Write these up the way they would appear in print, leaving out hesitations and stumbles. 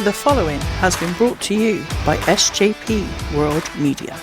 The following has been brought to you by SJP World Media.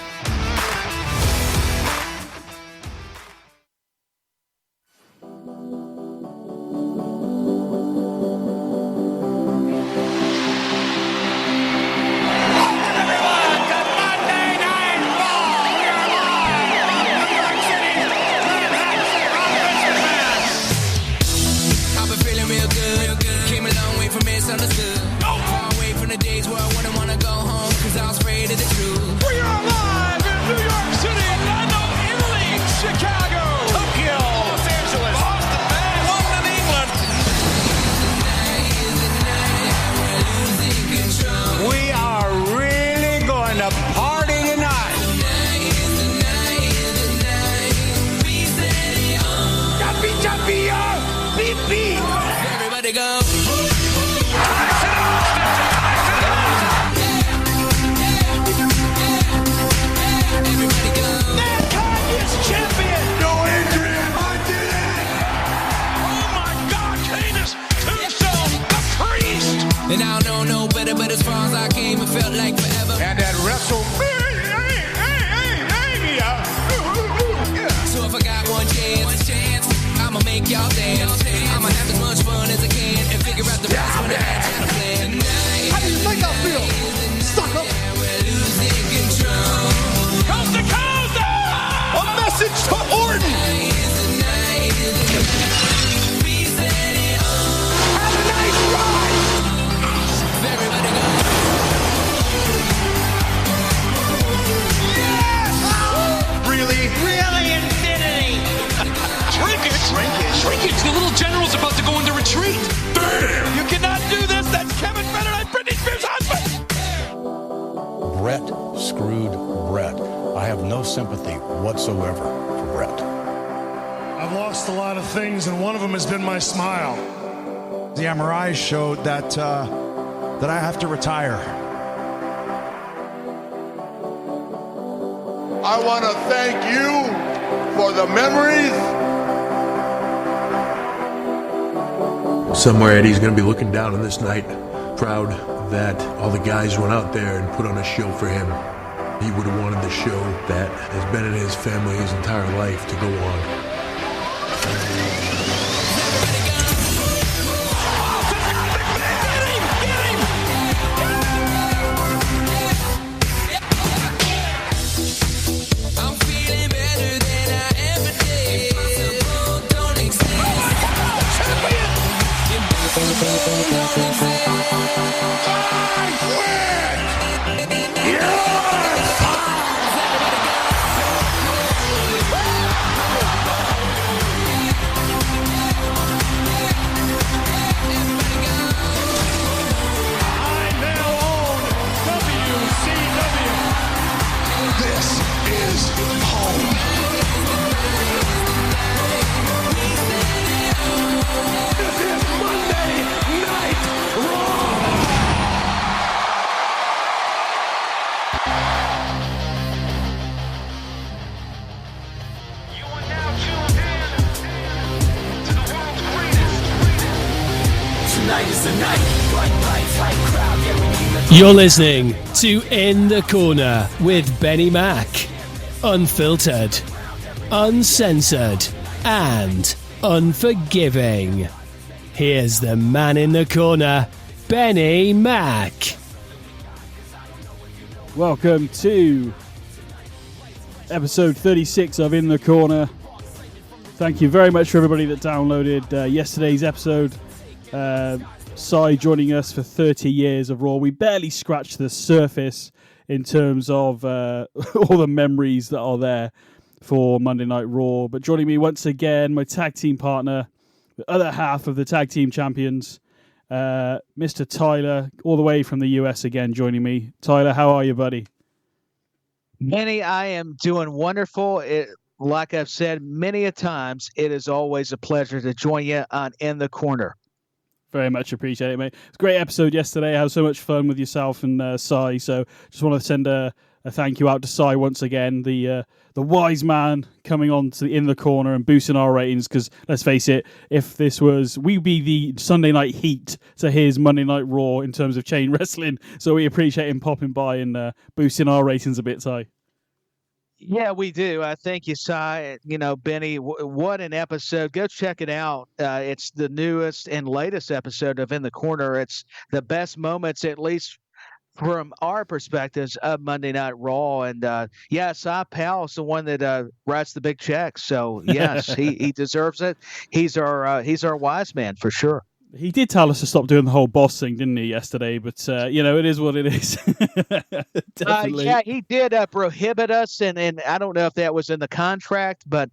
And I don't know better, but as far as I came, it felt like forever. And that WrestleMania. So if I got one chance, I'ma make y'all dance. I'ma have as much fun as I can and figure out the rest when I had a plan. How do you think I feel? Stuck up. We're losing control. Coast to coast! A message to Orton! Have a nice ride! Everybody go. Yes! Really infinity! Shrinkage! The little general's about to go into retreat! Damn! You cannot do this! That's Kevin Bennett and Britney Spears' husband! Brett screwed Brett. I have no sympathy whatsoever for Brett. I've lost a lot of things, and one of them has been my smile. The MRI showed that I have to retire. I want to thank you for the memories. Somewhere Eddie's going to be looking down on this night, proud that all the guys went out there and put on a show for him. He would have wanted the show that has been in his family his entire life to go on. You're listening to In the Corner with BenNy Mac. Unfiltered, uncensored, and unforgiving. Here's the man in the corner, BenNy Mac. Welcome to episode 36 of In the Corner. Thank you very much for everybody that downloaded yesterday's episode. Sai joining us for 30 years of Raw. We barely scratched the surface in terms of all the memories that are there for Monday Night Raw. But joining me once again, my tag team partner, the other half of the tag team champions, Mr. Tyler, all the way from the US again, joining me. Tyler, how are you, buddy? BenNy, I am doing wonderful. Like I've said many a times, it is always a pleasure to join you on In the Corner. Very much appreciate it, mate. It's a great episode yesterday. I had so much fun with yourself and Sai. So just want to send a a thank you out to Cy once again, the wise man coming on to In the Corner and boosting our ratings. Because let's face it, if this was, we'd be the Sunday Night Heat to his Monday Night Raw in terms of chain wrestling. So we appreciate him popping by and boosting our ratings a bit, Cy. Yeah, we do. I thank you, Cy. Benny, what an episode. Go check it out. It's the newest and latest episode of In the Corner. It's the best moments, at least from our perspectives, of Monday Night Raw. And Cy Powell's the one that writes the big checks. So yes, he deserves it. He's our wise man for sure. He did tell us to stop doing the whole boss thing, didn't he, yesterday? But, it is what it is. Definitely. Yeah, he did prohibit us, and I don't know if that was in the contract, but,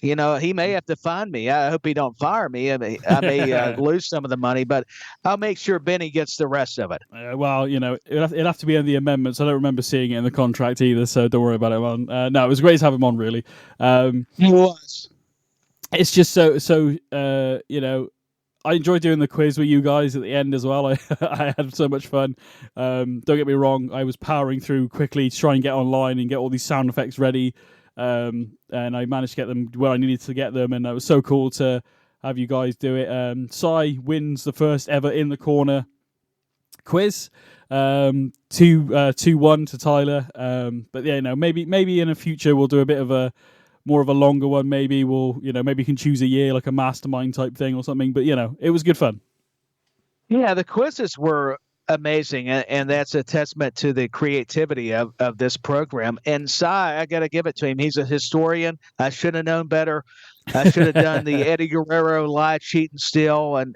he may have to fine me. I hope he don't fire me. I may lose some of the money, but I'll make sure Benny gets the rest of it. It'll have to be in the amendments. I don't remember seeing it in the contract either, so don't worry about it, man. No, it was great to have him on, really. He was. It's just so I enjoyed doing the quiz with you guys at the end as well. I had so much fun. Don't get me wrong, I was powering through quickly to try and get online and get all these sound effects ready. And I managed to get them where I needed to get them. And it was so cool to have you guys do it. Cy wins the first ever In the Corner quiz. 2-1 to Tyler. But yeah, maybe in the future we'll do a bit of more of a longer one. Maybe maybe you can choose a year, like a mastermind type thing or something. But it was good fun. Yeah, the quizzes were amazing, and that's a testament to the creativity of this program. And Cy, I got to give it to him. He's a historian. I should have known better. I should have done the Eddie Guerrero lie, cheat, and steal, and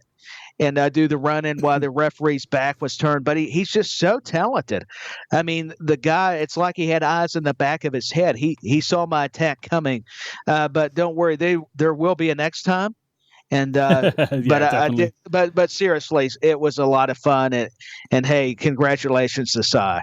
do the run-in while the referee's back was turned. But he's just so talented. I mean, the guy, it's like he had eyes in the back of his head. He saw my attack coming. But don't worry, there will be a next time. And but seriously, it was a lot of fun. And hey, congratulations to Cy.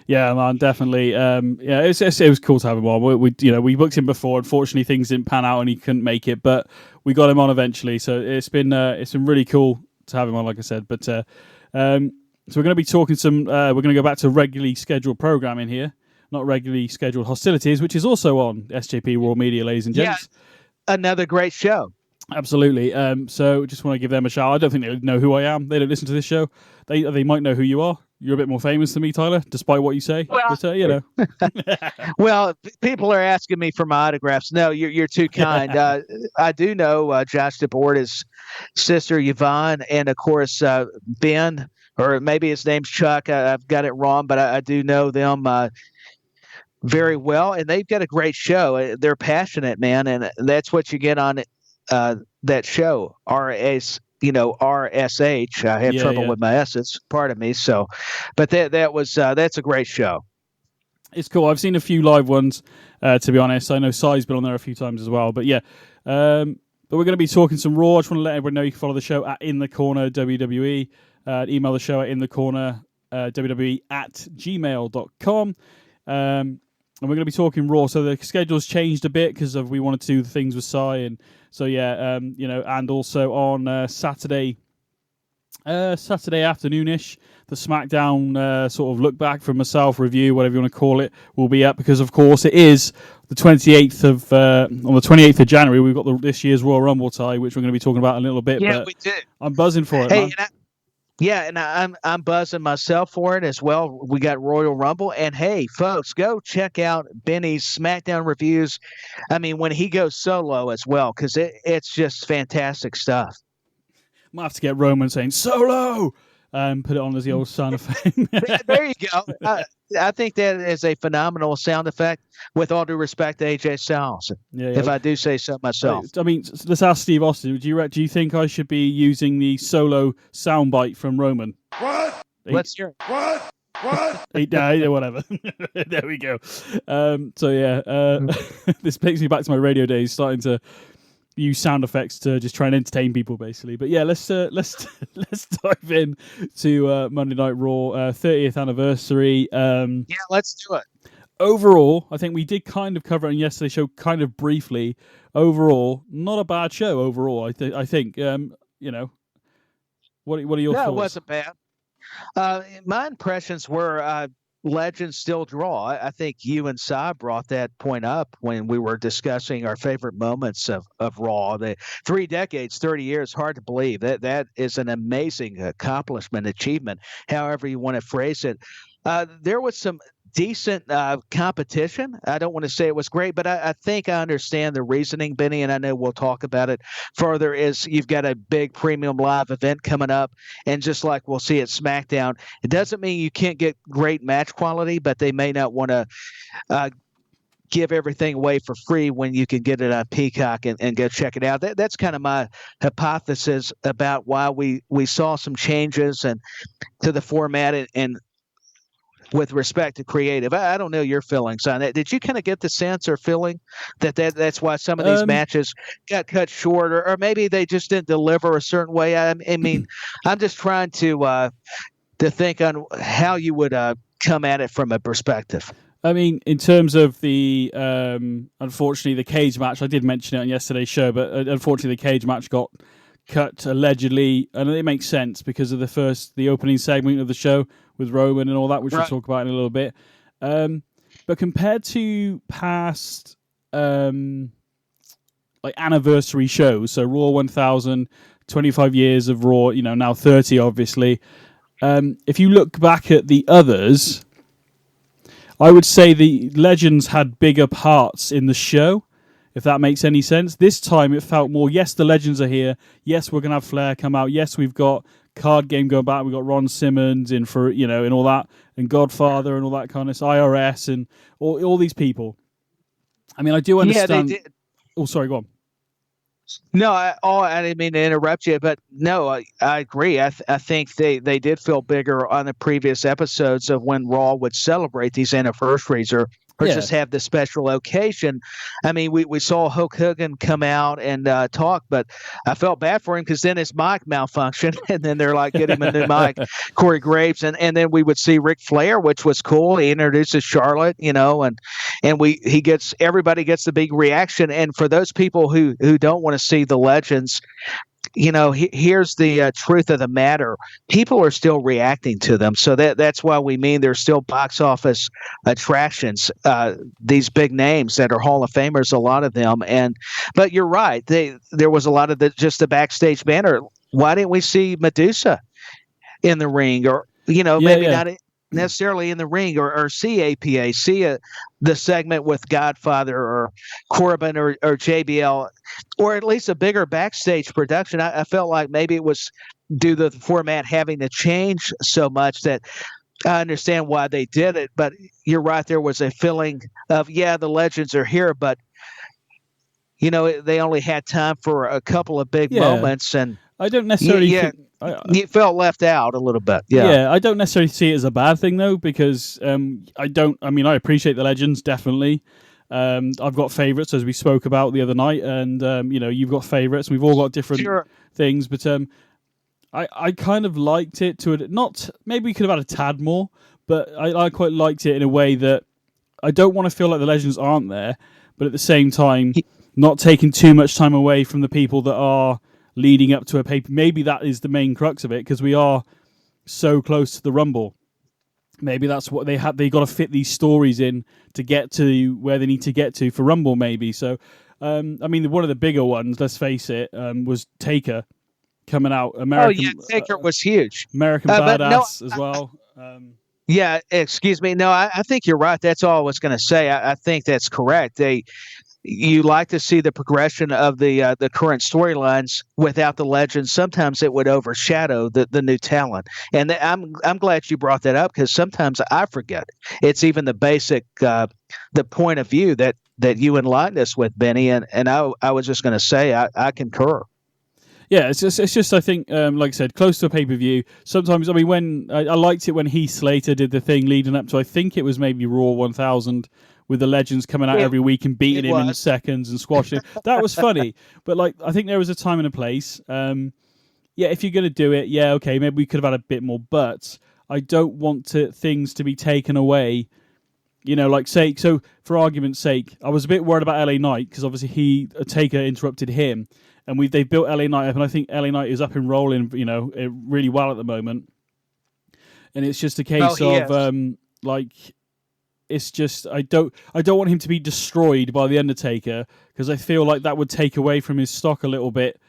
Yeah, man, definitely. It was cool to have him on. We booked him before. Unfortunately, things didn't pan out and he couldn't make it, but we got him on eventually. So it's been really cool to have him on, like I said. But so we're going to be talking we're going to go back to regularly scheduled programming here, not regularly scheduled hostilities, which is also on SJP Raw Media, ladies and gents. Yeah, another great show. Absolutely. So just want to give them a shout. I don't think they know who I am. They don't listen to this show. They might know who you are. You're a bit more famous than me, Tyler, despite what you say. Well, but, well, people are asking me for my autographs. No, you're too kind. I do know Josh DeBoer's sister, Yvonne, and, of course, Ben, or maybe his name's Chuck. I've got it wrong, but I do know them very well, and they've got a great show. They're passionate, man, and that's what you get on that show, RSH. I had trouble with my S's, pardon me. So, but that's a great show. It's cool. I've seen a few live ones, to be honest. I know Cy's been on there a few times as well. But yeah, but we're going to be talking some Raw. I just want to let everyone know you can follow the show at In the Corner WWE. Email the show at inthecorner WWE@gmail.com. And we're going to be talking Raw. So the schedule's changed a bit because we wanted to do the things with Cy, and so yeah, and also on Saturday afternoonish, the SmackDown sort of look back from myself, review, whatever you want to call it, will be up because of course it is the 28th of on the 28th of January. We've got this year's Royal Rumble tie, which we're going to be talking about in a little bit. Yeah, but we do. I'm buzzing for it. Hey, man. I'm buzzing myself for it as well. We got Royal Rumble, and hey, folks, go check out Benny's SmackDown reviews. I mean, when he goes solo as well, because it's just fantastic stuff. Might have to get Roman saying solo. Put it on as the old sound effect. There you go. I think that is a phenomenal sound effect. With all due respect to AJ Styles, if I do say so myself. I mean, let's ask Steve Austin. Do you think I should be using the solo soundbite from Roman? What? Let's hear it. What? Whatever. There we go. So yeah, this takes me back to my radio days, starting to use sound effects to just try and entertain people, basically. But yeah, let's dive in to Monday Night Raw 30th anniversary. Yeah, let's do it. Overall, I think we did kind of cover it on yesterday's show, kind of briefly. Overall, not a bad show. Overall, I think. What are your thoughts? No, it wasn't bad. My impressions were legends still draw. I think you and Cy brought that point up when we were discussing our favorite moments of Raw. The 3 decades, 30 years, hard to believe. That is an amazing accomplishment, achievement, however you want to phrase it. There was some decent competition. I don't want to say it was great, but I think I understand the reasoning, BenNy, and I know we'll talk about it further, is you've got a big premium live event coming up, and just like we'll see at SmackDown, it doesn't mean you can't get great match quality, but they may not want to give everything away for free when you can get it on Peacock and go check it out. That's kind of my hypothesis about why we saw some changes and to the format and with respect to creative. I don't know your feelings on that. Did you kind of get the sense or feeling that's why some of these matches got cut short, or maybe they just didn't deliver a certain way? I mean, I'm just trying to think on how you would come at it from a perspective. I mean, in terms of the, unfortunately, the cage match, I did mention it on yesterday's show, but unfortunately the cage match got cut allegedly, and it makes sense because of the opening segment of the show with Roman and all that, which we'll talk about in a little bit. But compared to past like anniversary shows, so Raw 1000, 25 years of Raw, now 30 obviously. If you look back at the others, I would say the Legends had bigger parts in the show, if that makes any sense. This time it felt more, yes, the Legends are here. Yes, we're going to have Flair come out. Yes, we've got Card Game going back. We've got Ron Simmons in for, and all that, and Godfather and all that kind of stuff, IRS and all these people. I mean, I do understand. Yeah, oh, sorry, go on. No, I didn't mean to interrupt you, but no, I agree. I think they did feel bigger on the previous episodes of when Raw would celebrate these anniversaries or just have the special occasion. I mean, we saw Hulk Hogan come out and talk, but I felt bad for him because then his mic malfunctioned, and then they're like, get him a new mic, Corey Graves, and then we would see Ric Flair, which was cool. He introduces Charlotte, and everybody gets the big reaction. And for those people who don't want to see the Legends, here's the truth of the matter. People are still reacting to them. So that's why we mean there's still box office attractions, these big names that are Hall of Famers, a lot of them. But you're right. There was a lot of just the backstage banner. Why didn't we see Medusa in the ring, or, maybe not necessarily in the ring, or see APA, the segment with Godfather or Corbin or JBL, or at least a bigger backstage production. I felt like maybe it was due to the format having to change so much that I understand why they did it. But you're right, there was a feeling of, the Legends are here, but they only had time for a couple of big moments, and I don't necessarily think you felt left out a little bit. Yeah, I don't necessarily see it as a bad thing though, because I appreciate the Legends, definitely. I've got favorites, as we spoke about the other night, and you've got favorites. We've all got different things, but I kind of liked it maybe we could have had a tad more, but I quite liked it in a way that I don't want to feel like the Legends aren't there, but at the same time, not taking too much time away from the people that are leading up to a paper. Maybe that is the main crux of it, because we are so close to the Rumble. Maybe that's what they have. They got to fit these stories in to get to where they need to get to for Rumble, maybe. So, I mean, one of the bigger ones, let's face it, was Taker coming out. Taker was huge. American Badass as well. Excuse me. No, I think you're right. That's all I was going to say. I think that's correct. You like to see the progression of the current storylines without the Legends. Sometimes it would overshadow the new talent, and I'm glad you brought that up, because sometimes I forget. It's even the basic the point of view that you enlightened us with, BenNy, and I was just going to say I concur. Yeah, it's just I think, like I said, close to a pay-per-view. Sometimes, I mean, when I liked it when Heath Slater did the thing leading up to, I think it was maybe Raw 1000, with the Legends coming out every week and beating him in seconds and squashing him. That was funny. But I think there was a time and a place. If you're going to do it, okay, maybe we could have had a bit more. But I don't want things to be taken away. So for argument's sake, I was a bit worried about LA Knight, because obviously Taker interrupted him. And they've built LA Knight up, and I think LA Knight is up and rolling, really well at the moment. And it's just a case of... Like, it's just I don't want him to be destroyed by the Undertaker, because I feel like that would take away from his stock a little bit,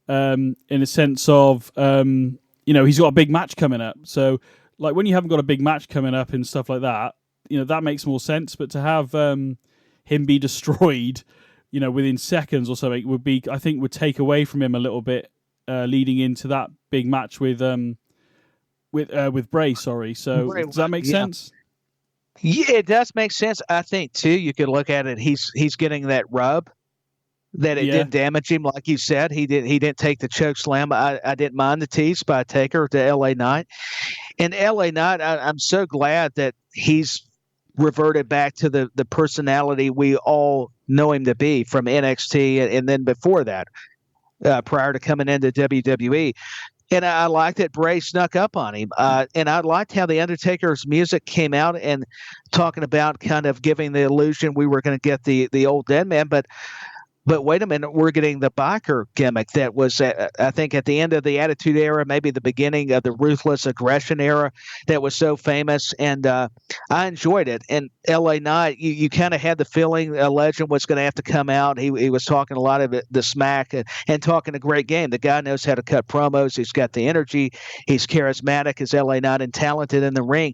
in a sense of he's got a big match coming up. So like when you haven't got a big match coming up and stuff like that, that makes more sense. But to have him be destroyed, within seconds or something would take away from him a little bit, leading into that big match with Bray. Sorry. So Bray, does that make sense? Yeah, it does make sense. I think too, you could look at it. He's getting that rub, that it didn't damage him, like you said. He didn't take the choke slam. I didn't mind the tease by Taker to LA Knight. And LA Knight, I'm so glad that he's reverted back to the personality we all know him to be from NXT and then before that, prior to coming into WWE. And I liked that Bray snuck up on him. And I liked how the Undertaker's music came out and talking about kind of giving the illusion we were going to get the old dead man. But wait a minute, we're getting the biker gimmick that was, I think, at the end of the Attitude Era, maybe the beginning of the Ruthless Aggression Era that was so famous. And I enjoyed it. And LA Knight, you kind of had the feeling a legend was going to have to come out. He was talking a lot of the smack and talking a great game. The guy knows how to cut promos. He's got the energy. He's charismatic as LA Knight and talented in the ring.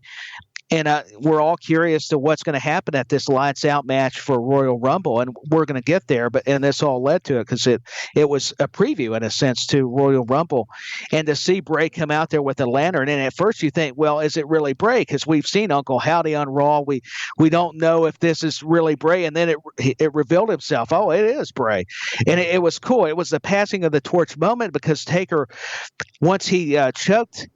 And we're all curious to what's going to happen at this lights out match for Royal Rumble, and we're going to get there. And this all led to it because it was a preview in a sense to Royal Rumble, and to see Bray come out there with a lantern. And at first you think, well, is it really Bray? Because we've seen Uncle Howdy on Raw. We don't know if this is really Bray, and then it revealed himself. Oh, it is Bray, and it was cool. It was the passing of the torch moment because Taker, once he choked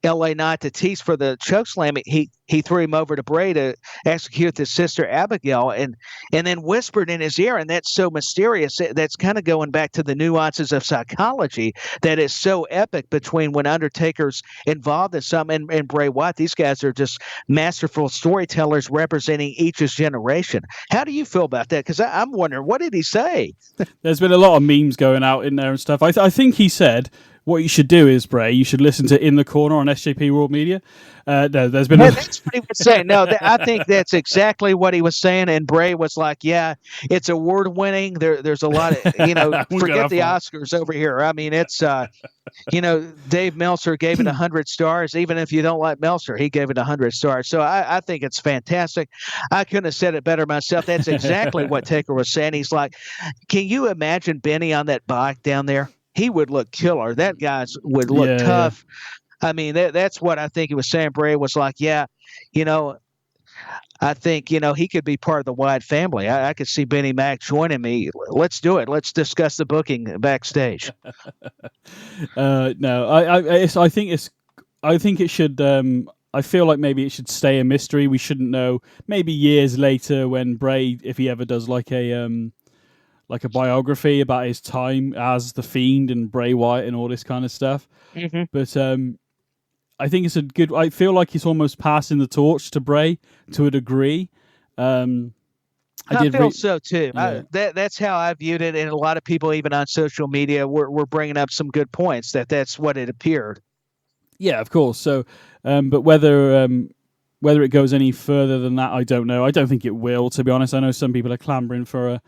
LA Knight to tease for the chokeslam, he threw him over to Bray to execute his sister Abigail, and then whispered in his ear, and that's so mysterious. That's kind of going back to the nuances of psychology that is so epic between when Undertaker's involved in something and Bray Wyatt. These guys are just masterful storytellers representing each's generation. How do you feel about that? Because I'm wondering, what did he say? There's been a lot of memes going out in there and stuff. I think he said, what you should do is, Bray, you should listen to In the Corner on SJP World Media. No, there's been... That's what he was saying. No, I think that's exactly what he was saying. And Bray was like, yeah, it's award-winning. There's a lot of, forget the Oscars over here. I mean, it's, Dave Meltzer gave it 100 stars. Even if you don't like Meltzer, he gave it 100 stars. So I think it's fantastic. I couldn't have said it better myself. That's exactly what Taker was saying. He's like, can you imagine BenNy on that bike down there? He would look killer. That guy would look tough. I mean, that's what I think he was saying. Bray was like, I think, he could be part of the Wyatt family. I could see Benny Mac joining me. Let's do it. Let's discuss the booking backstage. No, I think it should, I feel like maybe it should stay a mystery. We shouldn't know. Maybe years later when Bray, if he ever does like a biography about his time as the Fiend and Bray Wyatt and all this kind of stuff. Mm-hmm. But I think it's I feel like he's almost passing the torch to Bray to a degree. I feel so too. Yeah. That's how I viewed it. And a lot of people, even on social media, were bringing up some good points that's what it appeared. Yeah, of course. So, but whether it goes any further than that, I don't know. I don't think it will, to be honest. I know some people are clamoring for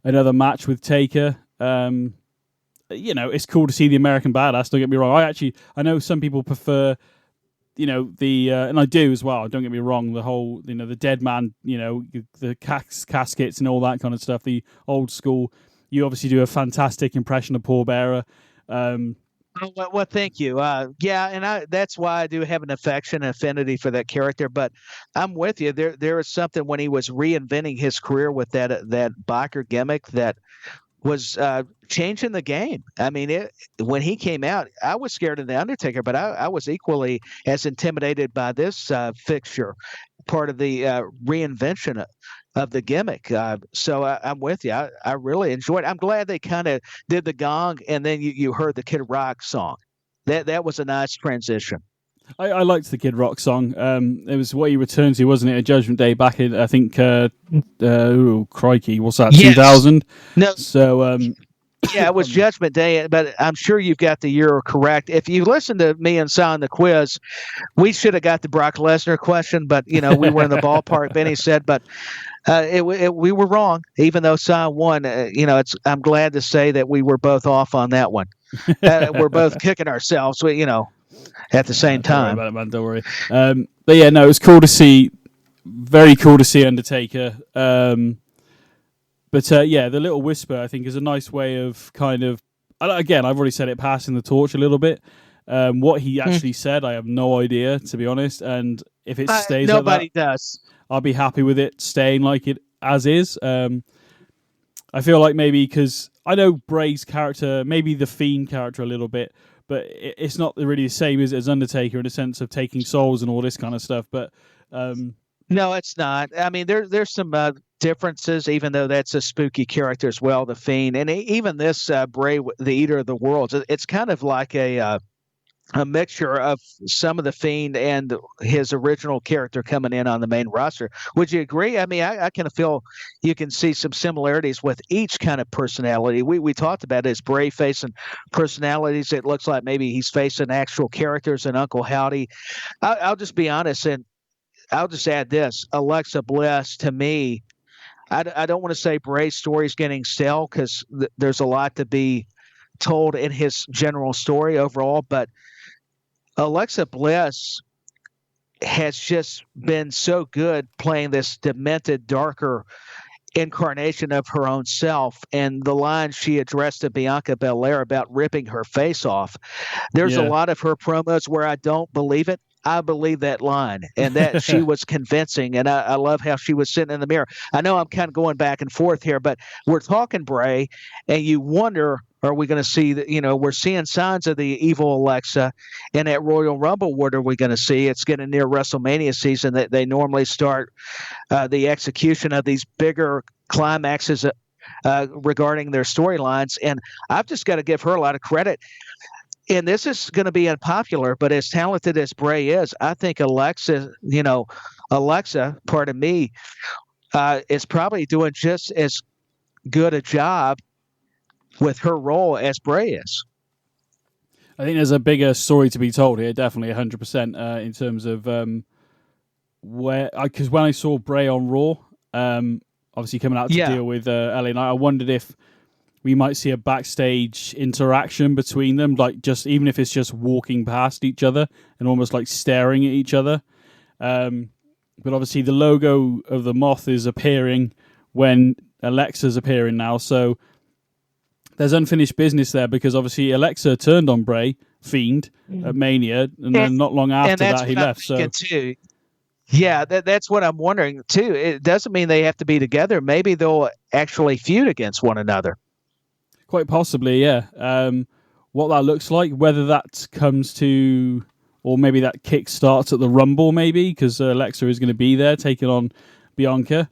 another match with Taker. It's cool to see the American Badass, don't get me wrong. I know some people prefer, and I do as well, don't get me wrong, the whole, the dead man, the caskets and all that kind of stuff, the old school. You obviously do a fantastic impression of Paul Bearer. Well, thank you. And that's why I do have an affinity for that character. But I'm with you. There is something when he was reinventing his career with that biker gimmick that was changing the game. I mean, when he came out, I was scared of the Undertaker, but I was equally as intimidated by this fixture, part of the reinvention of the gimmick. So I'm with you. I really enjoyed it. I'm glad they kind of did the gong and then you heard the Kid Rock song. That was a nice transition. I liked the Kid Rock song. It was what he returned to, wasn't it? A Judgment Day back in, I think, crikey, what's that, yes. 2000? No. So, Yeah, it was Judgment Day, but I'm sure you've got the year correct. If you listen to me and Si on the quiz, we should have got the Brock Lesnar question, but we were in the ballpark. BenNny said, but we were wrong, even though Si won. I'm glad to say that we were both off on that one. We're both kicking ourselves, at the same time. Don't worry about it, man. Don't worry. But yeah, no, it was cool to see. Very cool to see Undertaker. But the little whisper, I think, is a nice way of kind of, again, I've already said it, passing the torch a little bit. What he actually said, I have no idea, to be honest. And if it stays like that, nobody does. I'll be happy with it staying like it as is. I feel like maybe because I know Bray's character, maybe the Fiend character a little bit, but it's not really the same as Undertaker in the sense of taking souls and all this kind of stuff. But no, it's not. I mean, there's some differences, even though that's a spooky character as well, the Fiend, and even this Bray, the Eater of the Worlds. It's kind of like a mixture of some of the Fiend and his original character coming in on the main roster. Would you agree? I mean, I kind of feel you can see some similarities with each kind of personality. We talked about it as Bray facing personalities. It looks like maybe he's facing actual characters in Uncle Howdy. I'll just be honest, and I'll just add this. Alexa Bliss, to me, I don't want to say Bray's story is getting stale because there's a lot to be told in his general story overall, but Alexa Bliss has just been so good playing this demented, darker incarnation of her own self. And the line she addressed to Bianca Belair about ripping her face off, there's a lot of her promos where I don't believe it. I believe that line, and that she was convincing, and I love how she was sitting in the mirror. I know I'm kind of going back and forth here, but we're talking Bray, and you wonder, are we going to see that? We're seeing signs of the evil Alexa in that Royal Rumble. What are we going to see? It's getting near WrestleMania season that they normally start the execution of these bigger climaxes regarding their storylines, and I've just got to give her a lot of credit. And this is going to be unpopular, but as talented as Bray is, I think Alexa, pardon me, is probably doing just as good a job with her role as Bray is. I think there's a bigger story to be told here, definitely 100% in terms of because when I saw Bray on Raw, obviously coming out to deal with LA Knight, I wondered if we might see a backstage interaction between them, like just even if it's just walking past each other and almost like staring at each other. But obviously the logo of the moth is appearing when Alexa's appearing now, so there's unfinished business there because obviously Alexa turned on Bray, Fiend, at Mania, and then not long after that he left. Too. Yeah, that's what I'm wondering too. It doesn't mean they have to be together. Maybe they'll actually feud against one another. Quite possibly, yeah. What that looks like, whether that comes to, or maybe that kick starts at the Rumble, maybe because Alexa is going to be there taking on Bianca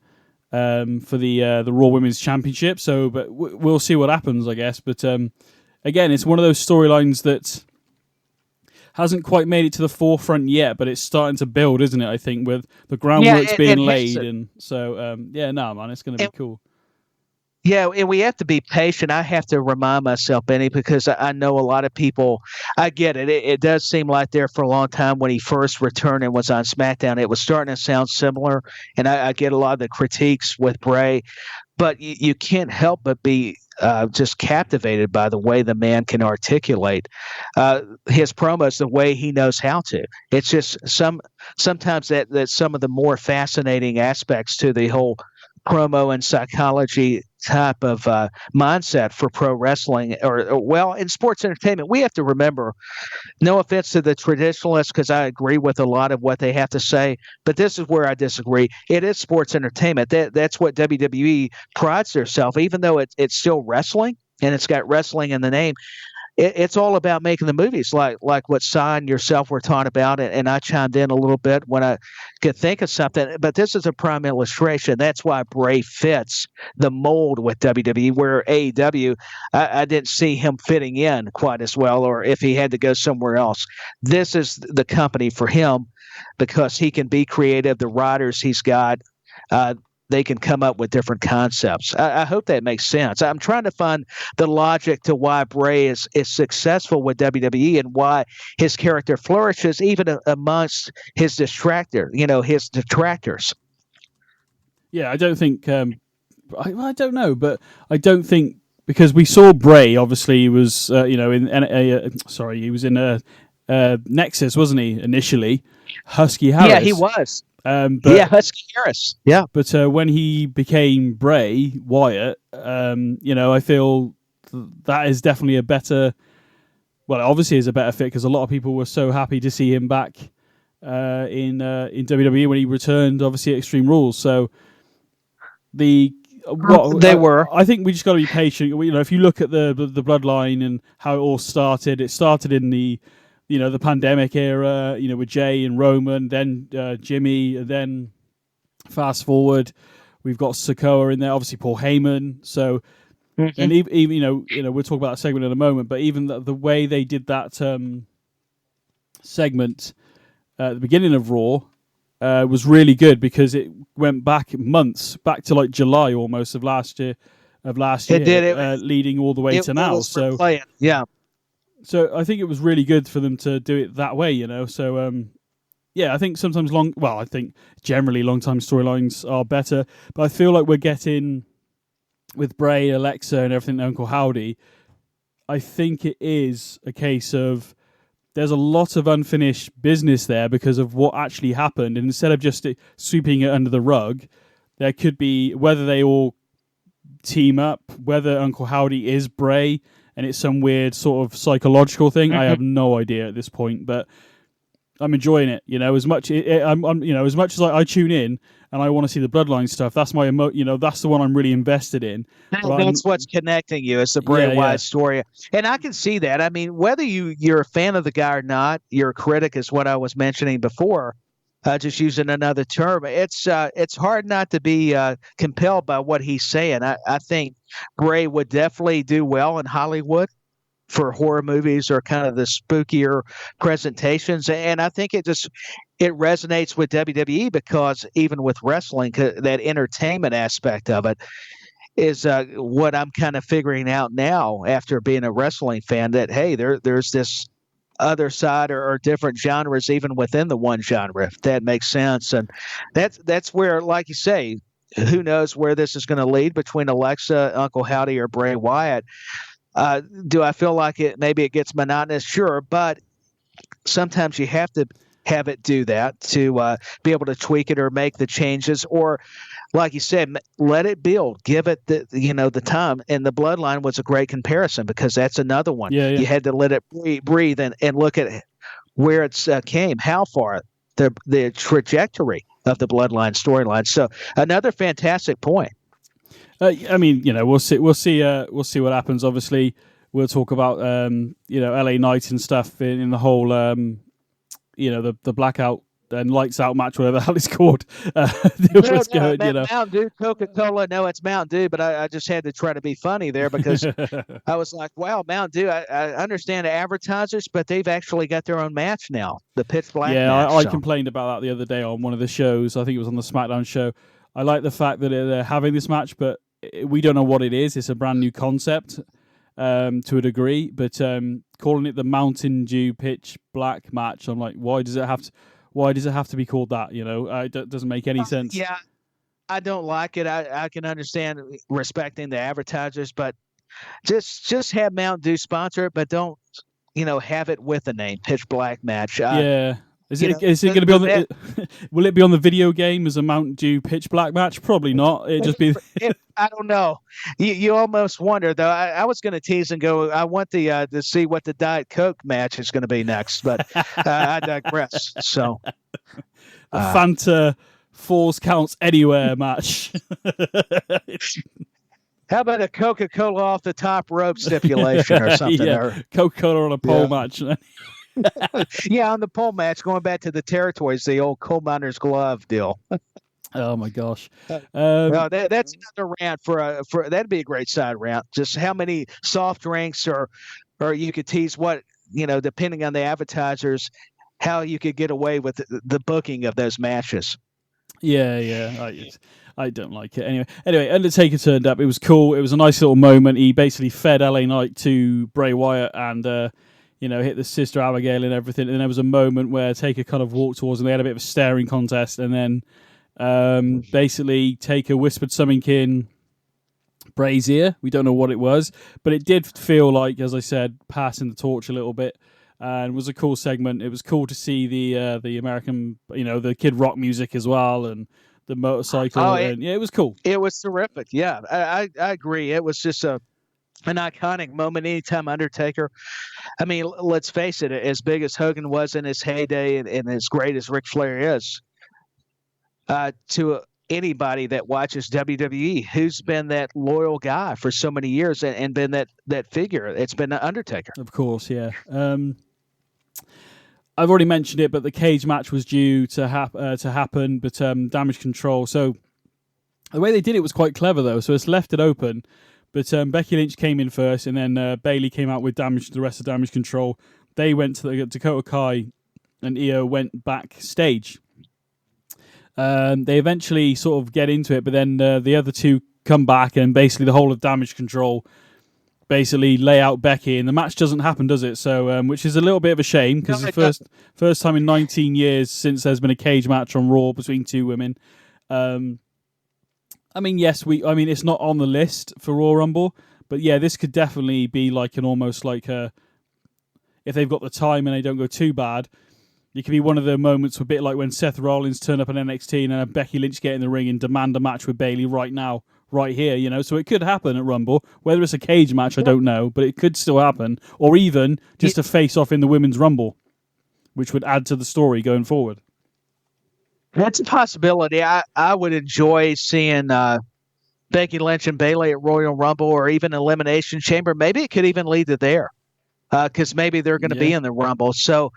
for the Raw Women's Championship. So, but we'll see what happens, I guess. But again, it's one of those storylines that hasn't quite made it to the forefront yet, but it's starting to build, isn't it? I think with the groundwork's being laid, and so man, it's going to be cool. Yeah, and we have to be patient. I have to remind myself, BenNy, because I know a lot of people, I get it. It does seem like there for a long time when he first returned and was on SmackDown, it was starting to sound similar, and I get a lot of the critiques with Bray, but you can't help but be just captivated by the way the man can articulate his promos the way he knows how to. It's just sometimes that's some of the more fascinating aspects to the whole promo and psychology type of mindset for pro wrestling or in sports entertainment. We have to remember, no offense to the traditionalists, because I agree with a lot of what they have to say, but this is where I disagree. It is sports entertainment. That's what WWE prides themselves, even though it's still wrestling and it's got wrestling in the name. It's all about making the movies, like what Si and yourself were talking about, and I chimed in a little bit when I could think of something. But this is a prime illustration. That's why Bray fits the mold with WWE, where AEW, I didn't see him fitting in quite as well, or if he had to go somewhere else. This is the company for him because he can be creative. The writers he's got, they can come up with different concepts. I hope that makes sense. I'm trying to find the logic to why Bray is successful with WWE and why his character flourishes even amongst his detractors. Yeah, I don't think. I don't know, but I don't think because we saw Bray. Obviously, he was he was in Nexus, wasn't he? Initially, Husky Harris. Yeah, he was. Husky Harris. Yeah, but when he became Bray Wyatt, I feel that is definitely a better. Well, it obviously is a better fit because a lot of people were so happy to see him back in WWE when he returned. Obviously, at Extreme Rules. So I think we just got to be patient. If you look at the bloodline and how it all started, it started in the the pandemic era, with Jay and Roman, then Jimmy, and then fast forward, we've got Sikoa in there, obviously Paul Heyman. So, and even we'll talk about that segment in a moment, but even the way they did that segment at the beginning of Raw was really good because it went back months, back to like July almost of last year. It did, leading all the way to now. So yeah. So I think it was really good for them to do it that way, So, I think sometimes I think generally long-time storylines are better. But I feel like we're getting, with Bray, Alexa, and everything, Uncle Howdy, I think it is a case of there's a lot of unfinished business there because of what actually happened. And instead of just sweeping it under the rug, there could be, whether they all team up, whether Uncle Howdy is Bray, and it's some weird sort of psychological thing. I have no idea at this point, but I'm enjoying it. As much as much as I tune in and I want to see the bloodline stuff. That's my that's the one I'm really invested in. That's what's connecting you. It's the Bray Wyatt story, and I can see that. I mean, whether you're a fan of the guy or not, you're a critic, is what I was mentioning before. Just using another term, it's hard not to be compelled by what he's saying. I think Bray would definitely do well in Hollywood for horror movies or kind of the spookier presentations, and I think it resonates with WWE because even with wrestling, that entertainment aspect of it is what I'm kind of figuring out now after being a wrestling fan. That hey, there's this other side or different genres even within the one genre, if that makes sense. And that's where, like you say, who knows where this is going to lead between Alexa, Uncle Howdy, or Bray Wyatt. Do I feel like maybe it gets monotonous? Sure, but sometimes you have to have it do that to be able to tweak it or make the changes, or like you said, let it build, give it the time. And the bloodline was a great comparison because that's another one. You had to let it breathe and look at where it's came, how far, the trajectory of the bloodline storyline. So another fantastic point. We'll see what happens. Obviously, we'll talk about LA Knight and stuff in the whole the blackout and lights out match, whatever the hell it's called. Mountain Dew, Coca-Cola. No, it's Mountain Dew, but I just had to try to be funny there because I was like, wow, Mountain Dew. I understand the advertisers, but they've actually got their own match now, the Pitch Black match. I complained about that the other day on one of the shows. I think it was on the SmackDown show. I like the fact that they're having this match, but we don't know what it is. It's a brand new concept to a degree, but calling it the Mountain Dew Pitch Black match, I'm like, why does it have to be called that? It doesn't make any sense. Yeah, I don't like it. I can understand respecting the advertisers, but just have Mountain Dew sponsor it, but don't have it with the name Pitch Black match. Is it going to be on the? Will it be on the video game as a Mountain Dew Pitch Black match? Probably not. It'd just be. I don't know. You almost wonder though. I was going to tease and go. I want to see what the Diet Coke match is going to be next, but I digress. So, Fanta Falls Counts Anywhere match. How about a Coca-Cola off the top rope stipulation or something? Yeah, Coca-Cola on a pole match. Yeah, on the pole match, going back to the territories, the old coal miner's glove deal. Oh my gosh! No, that's another rant for that'd be a great side rant. Just how many soft drinks, or you could tease what depending on the advertisers, how you could get away with the booking of those matches. Yeah. I don't like it. Anyway, Undertaker turned up. It was cool. It was a nice little moment. He basically fed LA Knight to Bray Wyatt and, hit the Sister Abigail and everything. And there was a moment where Taker kind of walked towards and they had a bit of a staring contest. And then basically Taker whispered something in Bray's ear. We don't know what it was. But it did feel like, as I said, passing the torch a little bit. And it was a cool segment. It was cool to see the American, the Kid Rock music as well. And the motorcycle, it was cool. It was terrific. Yeah, I agree. It was just an iconic moment. Anytime Undertaker, I mean, let's face it, as big as Hogan was in his heyday and as great as Ric Flair is, to anybody that watches WWE, who's been that loyal guy for so many years and been that figure, it's been Undertaker. Of course, yeah. I've already mentioned it, but the cage match was due to happen, but Damage Control. So the way they did it was quite clever, though. So it's left it open, but Becky Lynch came in first, and then Bayley came out with the rest of Damage Control. They went to Dakota Kai, and Io went backstage. They eventually sort of get into it, but then the other two come back, and basically the whole of Damage Control basically lay out Becky, and the match doesn't happen, does it? So, which is a little bit of a shame, because it's the first time in 19 years since there's been a cage match on Raw between two women. It's not on the list for Royal Rumble, but yeah, this could definitely be like if they've got the time and they don't go too bad, it could be one of the moments, a bit like when Seth Rollins turned up on NXT and had Becky Lynch get in the ring and demand a match with Bayley right now. Right here, so it could happen at Rumble. Whether it's a cage match, I don't know, but it could still happen. Or even just a face-off in the Women's Rumble, which would add to the story going forward. That's a possibility. I would enjoy seeing Becky Lynch and Bayley at Royal Rumble or even Elimination Chamber. Maybe it could even lead to there, because maybe they're going to be in the Rumble. So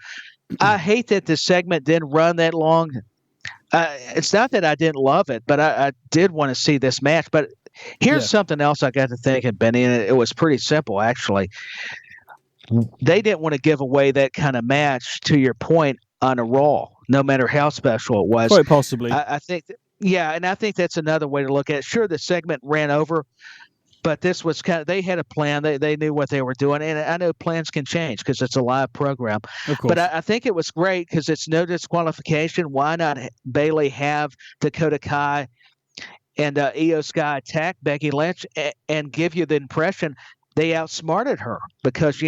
I hate that the segment didn't run that long. It's not that I didn't love it, but I did want to see this match. But here's something else I got to thinking, Benny, and it was pretty simple, actually. They didn't want to give away that kind of match, to your point, on a Raw, no matter how special it was. Quite possibly. I think, and I think that's another way to look at it. Sure, the segment ran over, but this was they had a plan. They knew what they were doing. And I know plans can change because it's a live program. Of course. But I think it was great because it's no disqualification. Why not Bayley have Dakota Kai and Io Sky attack Becky Lynch and give you the impression they outsmarted her? Because,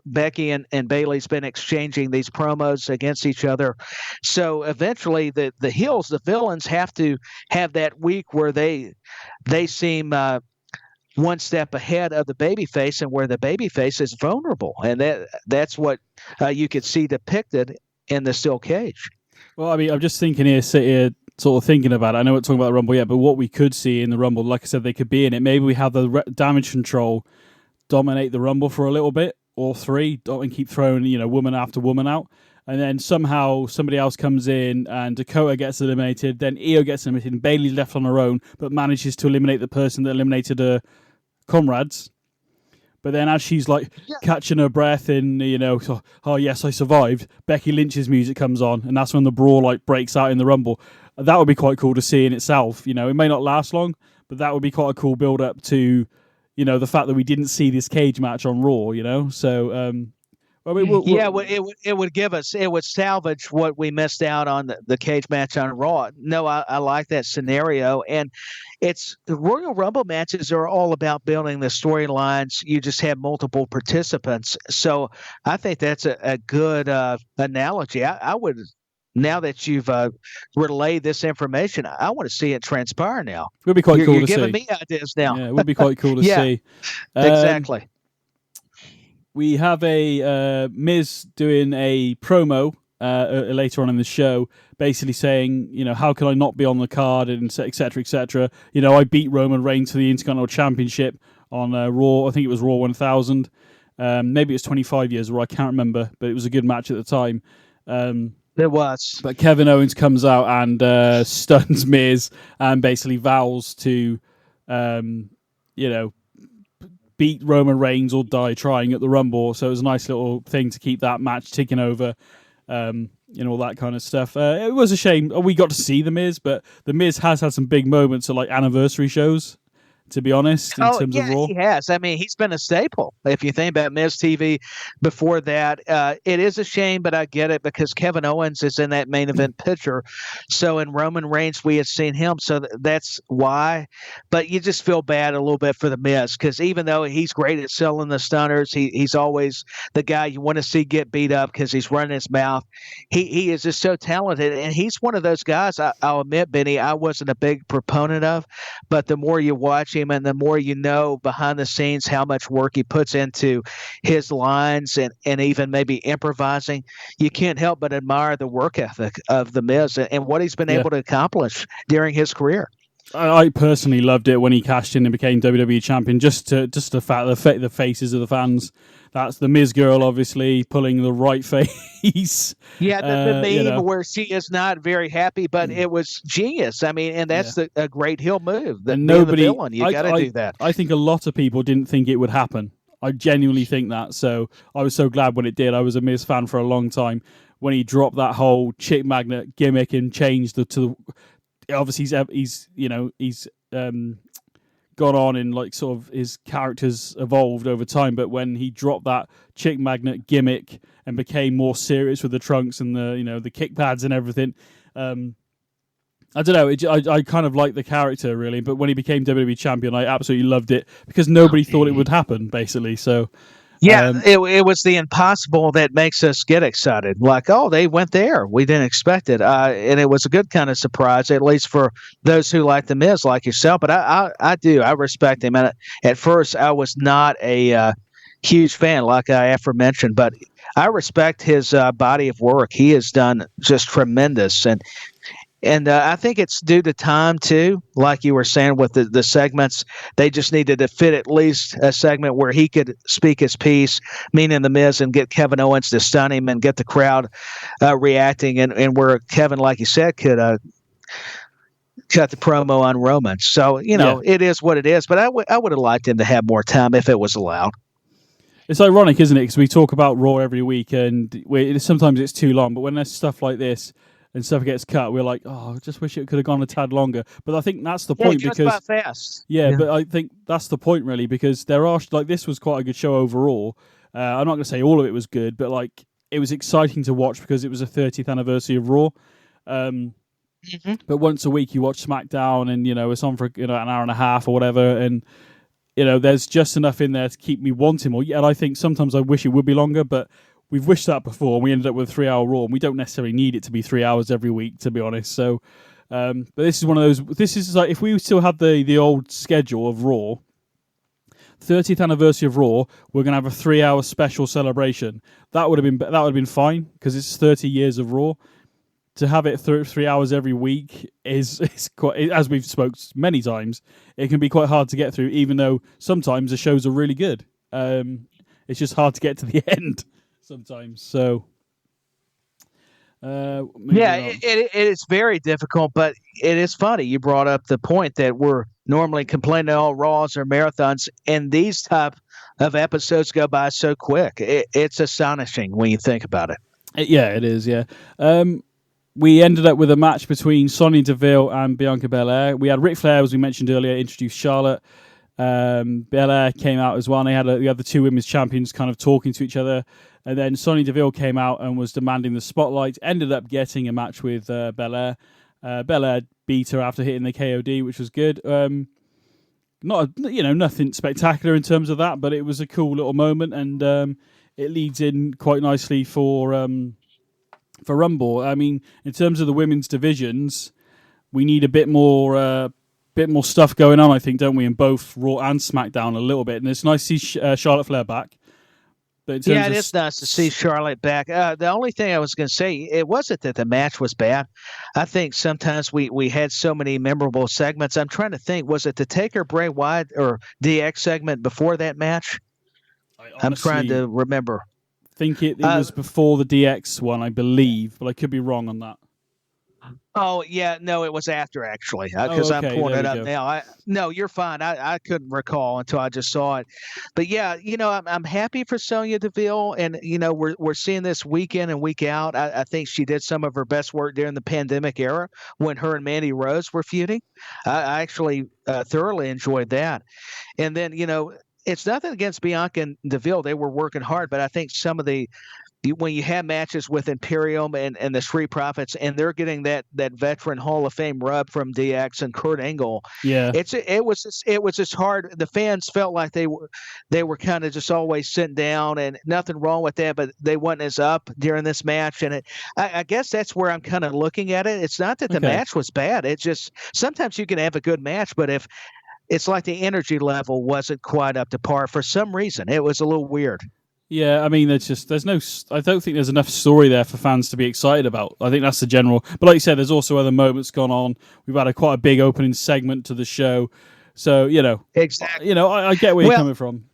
Becky and Bayley's been exchanging these promos against each other. So eventually the heels, the villains, have to have that week where they seem one step ahead of the babyface, and where the babyface is vulnerable, and that's what you could see depicted in the steel cage. Well, I mean, I'm just thinking here, sort of thinking about it. I know we're talking about the Rumble yet, but what we could see in the Rumble, like I said, they could be in it. Maybe we have the Damage Control dominate the Rumble for a little bit, or three, and keep throwing woman after woman out, and then somehow somebody else comes in and Dakota gets eliminated, then Io gets eliminated, and Bayley's left on her own, but manages to eliminate the person that eliminated her comrades. But then as she's catching her breath in, oh yes, I survived, Becky Lynch's music comes on, and that's when the brawl breaks out in the Rumble. That would be quite cool to see in itself. It may not last long, but that would be quite a cool build up to, the fact that we didn't see this cage match on Raw. So it would give us, it would salvage what we missed out on the cage match on Raw. No, I like that scenario. And the Royal Rumble matches are all about building the storylines. You just have multiple participants. So I think that's a good analogy. I would, now that you've relayed this information, I want to see it transpire now. It would be quite cool to see. You're giving me ideas now. Yeah, it would be quite cool to see. Exactly. We have a Miz doing a promo later on in the show, basically saying, how can I not be on the card, and et cetera, et cetera. I beat Roman Reigns for the Intercontinental Championship on Raw. I think it was Raw 1000. Maybe it was 25 years Raw. I can't remember, but it was a good match at the time. It was. But Kevin Owens comes out and stuns Miz and basically vows to, beat Roman Reigns or die trying at the Rumble. So it was a nice little thing to keep that match ticking over. all that kind of stuff. It was a shame we got to see The Miz, but The Miz has had some big moments at like anniversary shows, to be honest, in terms of Raw. He has. I mean, he's been a staple. If you think about Miz TV before that, it is a shame, but I get it because Kevin Owens is in that main event picture. So in Roman Reigns, we had seen him. So that's why. But you just feel bad a little bit for the Miz because even though he's great at selling the stunners, he's always the guy you want to see get beat up because he's running his mouth. He is just so talented, and he's one of those guys. I'll admit, Benny, I wasn't a big proponent of, but the more you watch him and the more you know behind the scenes how much work he puts into his lines and even maybe improvising, you can't help but admire the work ethic of The Miz and what he's been able to accomplish during his career. I personally loved it when he cashed in and became WWE champion. Just the fact the faces of the fans. That's the Miz girl, obviously pulling the right face. Yeah, the meme where she is not very happy, but it was genius. I mean, and that's a great heel move. And nobody, the villain, you got to do that. I think a lot of people didn't think it would happen. I genuinely think that. So I was so glad when it did. I was a Miz fan for a long time when he dropped that whole chick magnet gimmick and changed obviously he's gone on and like sort of his characters evolved over time, but when he dropped that chick magnet gimmick and became more serious with the trunks and the kick pads and everything, I don't know, I kind of liked the character really, but when he became WWE champion I absolutely loved it because nobody thought it would happen basically. So it was the impossible that makes us get excited. Like, oh, they went there. We didn't expect it. And it was a good kind of surprise, at least for those who like The Miz like yourself. But I do. I respect him. And at first, I was not a huge fan, like I aforementioned. But I respect his body of work. He has done just tremendous. And I think it's due to time, too. Like you were saying with the segments, they just needed to fit at least a segment where he could speak his piece, meaning The Miz, and get Kevin Owens to stun him and get the crowd reacting, and where Kevin, like you said, could cut the promo on Roman. So, it is what it is. But I would have liked him to have more time if it was allowed. It's ironic, isn't it? Because we talk about Raw every week, and sometimes it's too long. But when there's stuff like this, and stuff gets cut, we're like, oh, I just wish it could have gone a tad longer. But I think that's the point because about fast. Yeah, but I think that's the point really because there are this was quite a good show overall. I'm not going to say all of it was good, but like it was exciting to watch because it was a 30th anniversary of Raw. But once a week you watch SmackDown, and it's on for an hour and a half or whatever, and there's just enough in there to keep me wanting more. Yeah, and I think sometimes I wish it would be longer, but we've wished that before, and we ended up with a 3-hour Raw, and we don't necessarily need it to be 3 hours every week, to be honest. So, but this is one of those. This is like if we still had the old schedule of Raw, 30th anniversary of Raw, we're gonna have a 3-hour special celebration. That would have been fine because it's 30 years of Raw. To have it 3 hours every week is quite, as we've spoke many times, it can be quite hard to get through. Even though sometimes the shows are really good, it's just hard to get to the end. Sometimes, so it is very difficult, but it is funny. You brought up the point that we're normally complaining all Raws or marathons, and these type of episodes go by so quick. It's astonishing when you think about it. Yeah, it is. Yeah, we ended up with a match between Sonya Deville and Bianca Belair. We had Ric Flair, as we mentioned earlier, introduce Charlotte. Belair came out as well, and we had the two women's champions kind of talking to each other. And then Sonya Deville came out and was demanding the spotlight. Ended up getting a match with Belair. Belair beat her after hitting the KOD, which was good. Nothing spectacular in terms of that, but it was a cool little moment, and it leads in quite nicely for Rumble. I mean, in terms of the women's divisions, we need a bit more stuff going on, I think, don't we, in both Raw and SmackDown a little bit. And it's nice to see Charlotte Flair back. But it is nice to see Charlotte back. The only thing I was going to say, it wasn't that the match was bad. I think sometimes we had so many memorable segments. I'm trying to think, was it the Taker Bray Wyatt or DX segment before that match? I'm trying to remember. I think it was before the DX one, I believe, but I could be wrong on that. Oh yeah, no, it was after actually, because I'm pulling it up now. No, you're fine. I couldn't recall until I just saw it, but yeah, I'm happy for Sonya Deville, and we're seeing this week in and week out. I think she did some of her best work during the pandemic era when her and Mandy Rose were feuding. I actually thoroughly enjoyed that, and then it's nothing against Bianca and Deville. They were working hard, but I think some of when you have matches with Imperium and the Street Profits, and they're getting that veteran Hall of Fame rub from DX and Kurt Angle, it was just hard. The fans felt like they were kind of just always sitting down, and nothing wrong with that, but they wasn't as up during this match, and I guess that's where I'm kind of looking at it. It's not that the match was bad. It's just sometimes you can have a good match, but if it's like the energy level wasn't quite up to par for some reason, it was a little weird. Yeah, I mean, I don't think there's enough story there for fans to be excited about. I think that's the general. But like you said, there's also other moments gone on. We've had quite a big opening segment to the show. So, Exactly. I get where you're coming from.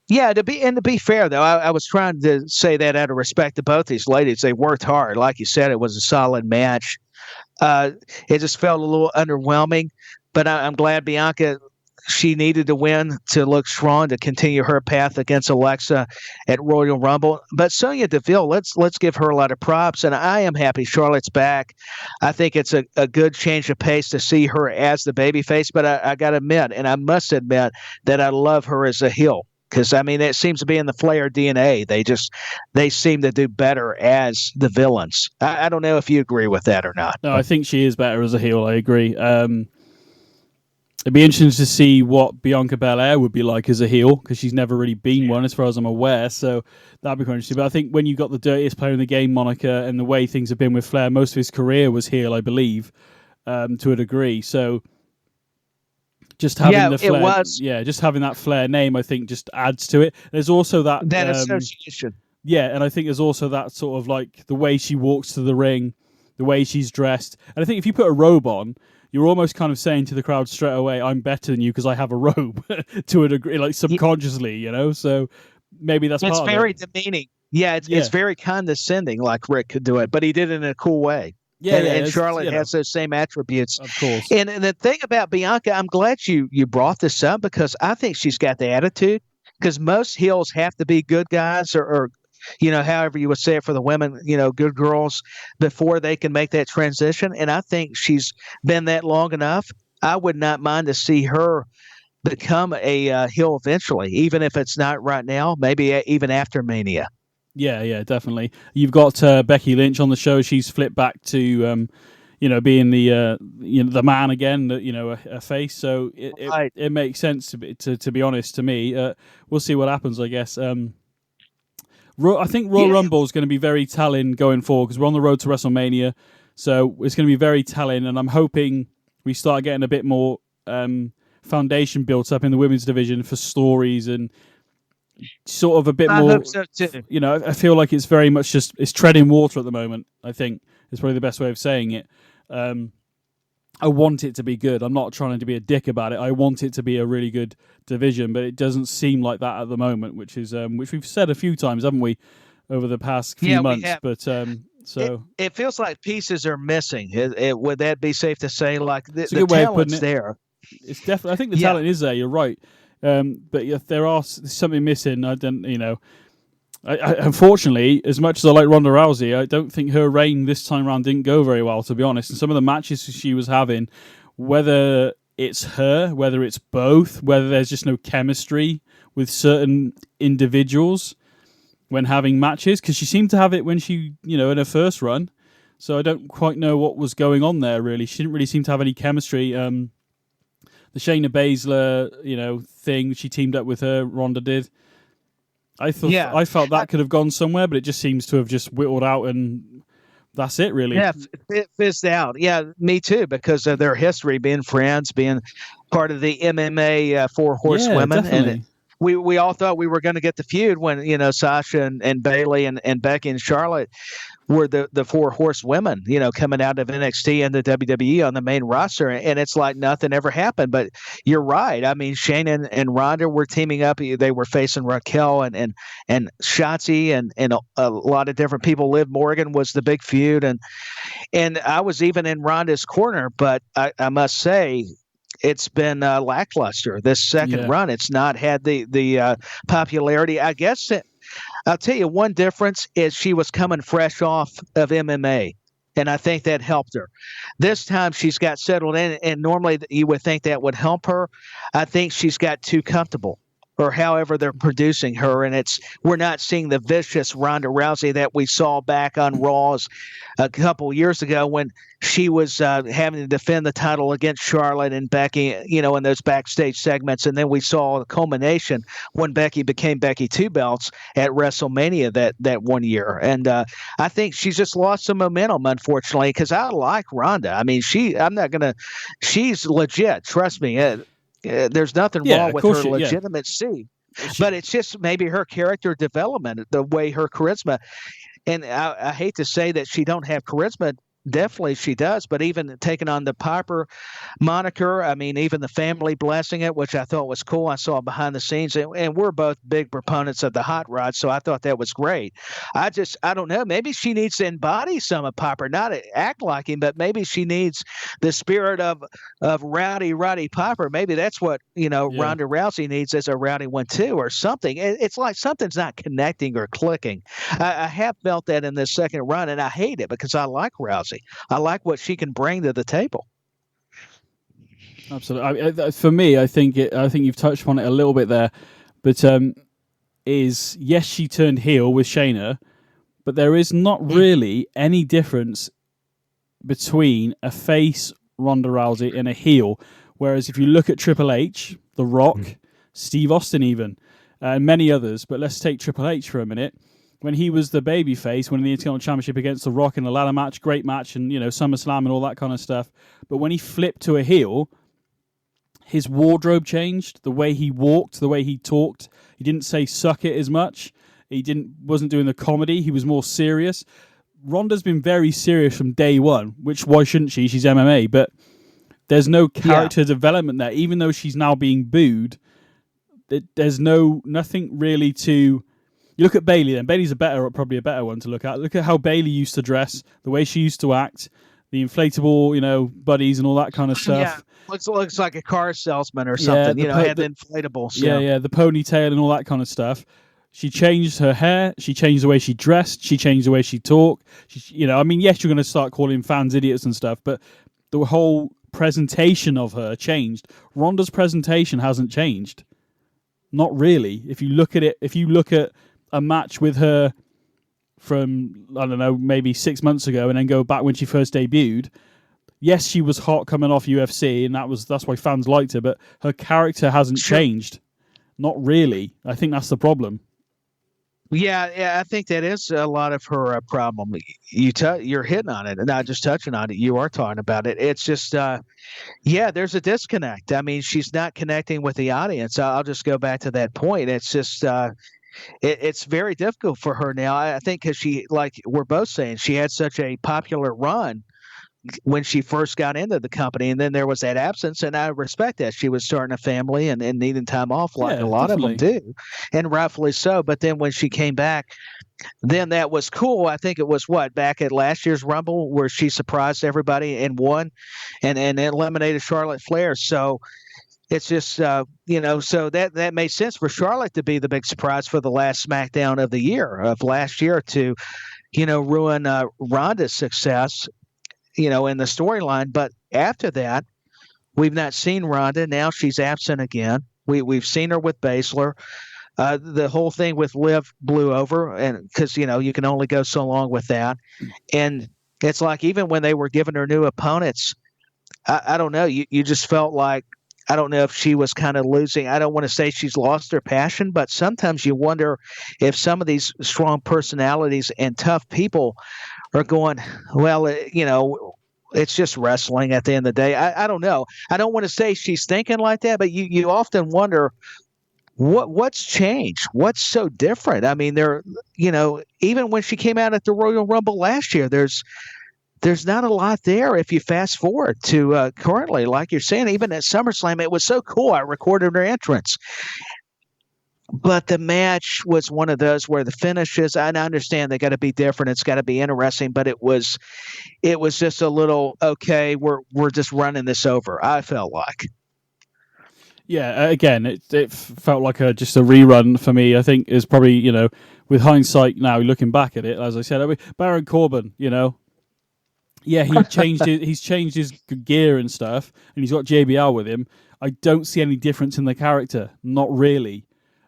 Yeah, to be fair, though, I was trying to say that out of respect to both these ladies. They worked hard. Like you said, it was a solid match. It just felt a little underwhelming, but I'm glad Bianca, she needed to win to look strong to continue her path against Alexa at Royal Rumble. But Sonya Deville, let's give her a lot of props, and I am happy Charlotte's back. I think it's a good change of pace to see her as the babyface, but I got to admit, and I must admit, that I love her as a heel. Because, I mean, it seems to be in the Flair DNA. They seem to do better as the villains. I don't know if you agree with that or not. No, I think she is better as a heel. I agree. It'd be interesting to see what Bianca Belair would be like as a heel, because she's never really been one as far as I'm aware, so that'd be quite interesting. But I think when you've got the dirtiest player in the game moniker and the way things have been with Flair, most of his career was heel, I believe, to a degree. So just having the Flair, just having that Flair name, I think, just adds to it. There's also that association. Yeah, and I think there's also that sort of like the way she walks to the ring, the way she's dressed. And I think if you put a robe on, you're almost kind of saying to the crowd straight away, I'm better than you because I have a robe, to a degree, like subconsciously, So maybe that's part of it. It's very demeaning. Yeah, it's very condescending, like Rick could do it, but he did it in a cool way. And Charlotte has those same attributes. Of course. And the thing about Bianca, I'm glad you brought this up, because I think she's got the attitude, because most heels have to be good guys or however you would say it for the women, good girls before they can make that transition. And I think she's been that long enough. I would not mind to see her become a heel eventually, even if it's not right now, maybe even after Mania. Yeah, definitely. You've got Becky Lynch on the show. She's flipped back to, being the man again, a face. So it makes sense to be honest to me. We'll see what happens, I guess. I think Royal Rumble is going to be very telling going forward, because we're on the road to WrestleMania. So it's going to be very telling, and I'm hoping we start getting a bit more foundation built up in the women's division for stories and sort of a bit more. I hope so too. I feel like it's very much it's treading water at the moment. I think is probably the best way of saying it. I want it to be good. I'm not trying to be a dick about it. I want it to be a really good division, but it doesn't seem like that at the moment, which we've said a few times, haven't we, over the past few months? But so it feels like pieces are missing. Would that be safe to say? Like the talent's there. It's definitely. I think the talent is there. You're right. But if there's something missing, I don't. I unfortunately, as much as I like Ronda Rousey, I don't think her reign this time around didn't go very well, to be honest. And some of the matches she was having, whether it's her, whether it's both, whether there's just no chemistry with certain individuals when having matches, because she seemed to have it when she, in her first run. So I don't quite know what was going on there, really. She didn't really seem to have any chemistry. The Shayna Baszler, thing, she teamed up with her, Ronda did. I felt that could have gone somewhere, but it just seems to have just whittled out, and that's it, really. Yeah, it fizzed out. Yeah, me too, because of their history, being friends, being part of the MMA Four Horsewomen. Definitely. we all thought we were going to get the feud when, Sasha and Bayley and Becky and Charlotte were the four horsewomen, coming out of NXT and the WWE on the main roster. And it's like nothing ever happened. But you're right. I mean, Shayna and Ronda were teaming up. They were facing Raquel and Shotzi and a lot of different people. Liv Morgan was the big feud. And I was even in Ronda's corner. But I must say, it's been lackluster this second run. It's not had the popularity. I guess I'll tell you one difference is she was coming fresh off of MMA, and I think that helped her. This time she's got settled in, and normally you would think that would help her. I think she's got too comfortable, or however they're producing her, and we're not seeing the vicious Ronda Rousey that we saw back on Raws a couple years ago when she was having to defend the title against Charlotte and Becky, in those backstage segments. And then we saw the culmination when Becky became Becky Two Belts at WrestleMania that one year. And I think she's just lost some momentum, unfortunately, because I like Ronda. I mean, she's legit. Trust me. There's nothing wrong with her legitimacy, but it's just maybe her character development, the way her charisma. And I hate to say that she don't have charisma. Definitely she does, but even taking on the Piper moniker, I mean, even the family blessing it, which I thought was cool. I saw behind the scenes, and we're both big proponents of the hot rod, so I thought that was great. I don't know. Maybe she needs to embody some of Piper, not act like him, but maybe she needs the spirit of Roddy Piper. Maybe that's what, Ronda Rousey needs as a rowdy one too, or something. It's like something's not connecting or clicking. I have felt that in this second run, and I hate it because I like Rousey. I like what she can bring to the table. Absolutely. For me, I think you've touched on it a little bit there, but yes, she turned heel with Shayna, but there is not really any difference between a face Ronda Rousey and a heel. Whereas if you look at Triple H, The Rock, Steve Austin even, and many others, but let's take Triple H for a minute. When he was the babyface, winning the Intercontinental Championship against The Rock in a ladder match, great match, and SummerSlam and all that kind of stuff. But when he flipped to a heel, his wardrobe changed, the way he walked, the way he talked. He didn't say "suck it" as much. He wasn't doing the comedy. He was more serious. Ronda's been very serious from day one, which why shouldn't she? She's MMA, but there's no character development there. Even though she's now being booed, there's nothing really to. You look at Bayley then. Bayley's probably a better one to look at. Look at how Bayley used to dress, the way she used to act, the inflatable, buddies and all that kind of stuff. Yeah, looks like a car salesman or something. Had the inflatables. Yeah, the ponytail and all that kind of stuff. She changed her hair. She changed the way she dressed. She changed the way she talked. Yes, you're going to start calling fans idiots and stuff, but the whole presentation of her changed. Ronda's presentation hasn't changed. Not really. If you look at a match with her from, I don't know, maybe 6 months ago and then go back when she first debuted. Yes, she was hot coming off UFC and that's why fans liked her, but her character hasn't changed. Not really. I think that's the problem. Yeah, I think that is a lot of her problem. You're hitting on it, and not just touching on it. You are talking about it. It's just, there's a disconnect. I mean, she's not connecting with the audience. I'll just go back to that point. It's just, it's very difficult for her now. I think because she, like we're both saying, she had such a popular run when she first got into the company, and then there was that absence, and I respect that. She was starting a family and needing time off like a lot of them do, and rightfully so. But then when she came back, then that was cool. I think it was back at last year's Rumble where she surprised everybody and won and eliminated Charlotte Flair. So it's just, so that made sense for Charlotte to be the big surprise for the last SmackDown of the year, of last year, to, ruin Ronda's success, in the storyline. But after that, we've not seen Ronda. Now she's absent again. We've seen her with Baszler. The whole thing with Liv blew over, and because, you can only go so long with that. And it's like even when they were giving her new opponents, I don't know, you just felt like, I don't know if she was kind of losing. I don't want to say she's lost her passion, but sometimes you wonder if some of these strong personalities and tough people are going, well, it's just wrestling at the end of the day. I don't know. I don't want to say she's thinking like that, but you often wonder what's changed? What's so different? I mean, even when she came out at the Royal Rumble last year, there's not a lot there. If you fast forward to currently, like you're saying, even at SummerSlam, it was so cool. I recorded her entrance. But the match was one of those where the finishes, and I understand they got to be different. It's got to be interesting, but it was just a little, okay, we're just running this over, I felt like. Yeah, again, it felt like just a rerun for me. I think is probably, with hindsight now, looking back at it, as I said, Baron Corbin, yeah, he's changed his gear and stuff, and he's got JBL with him. I don't see any difference in the character, not really.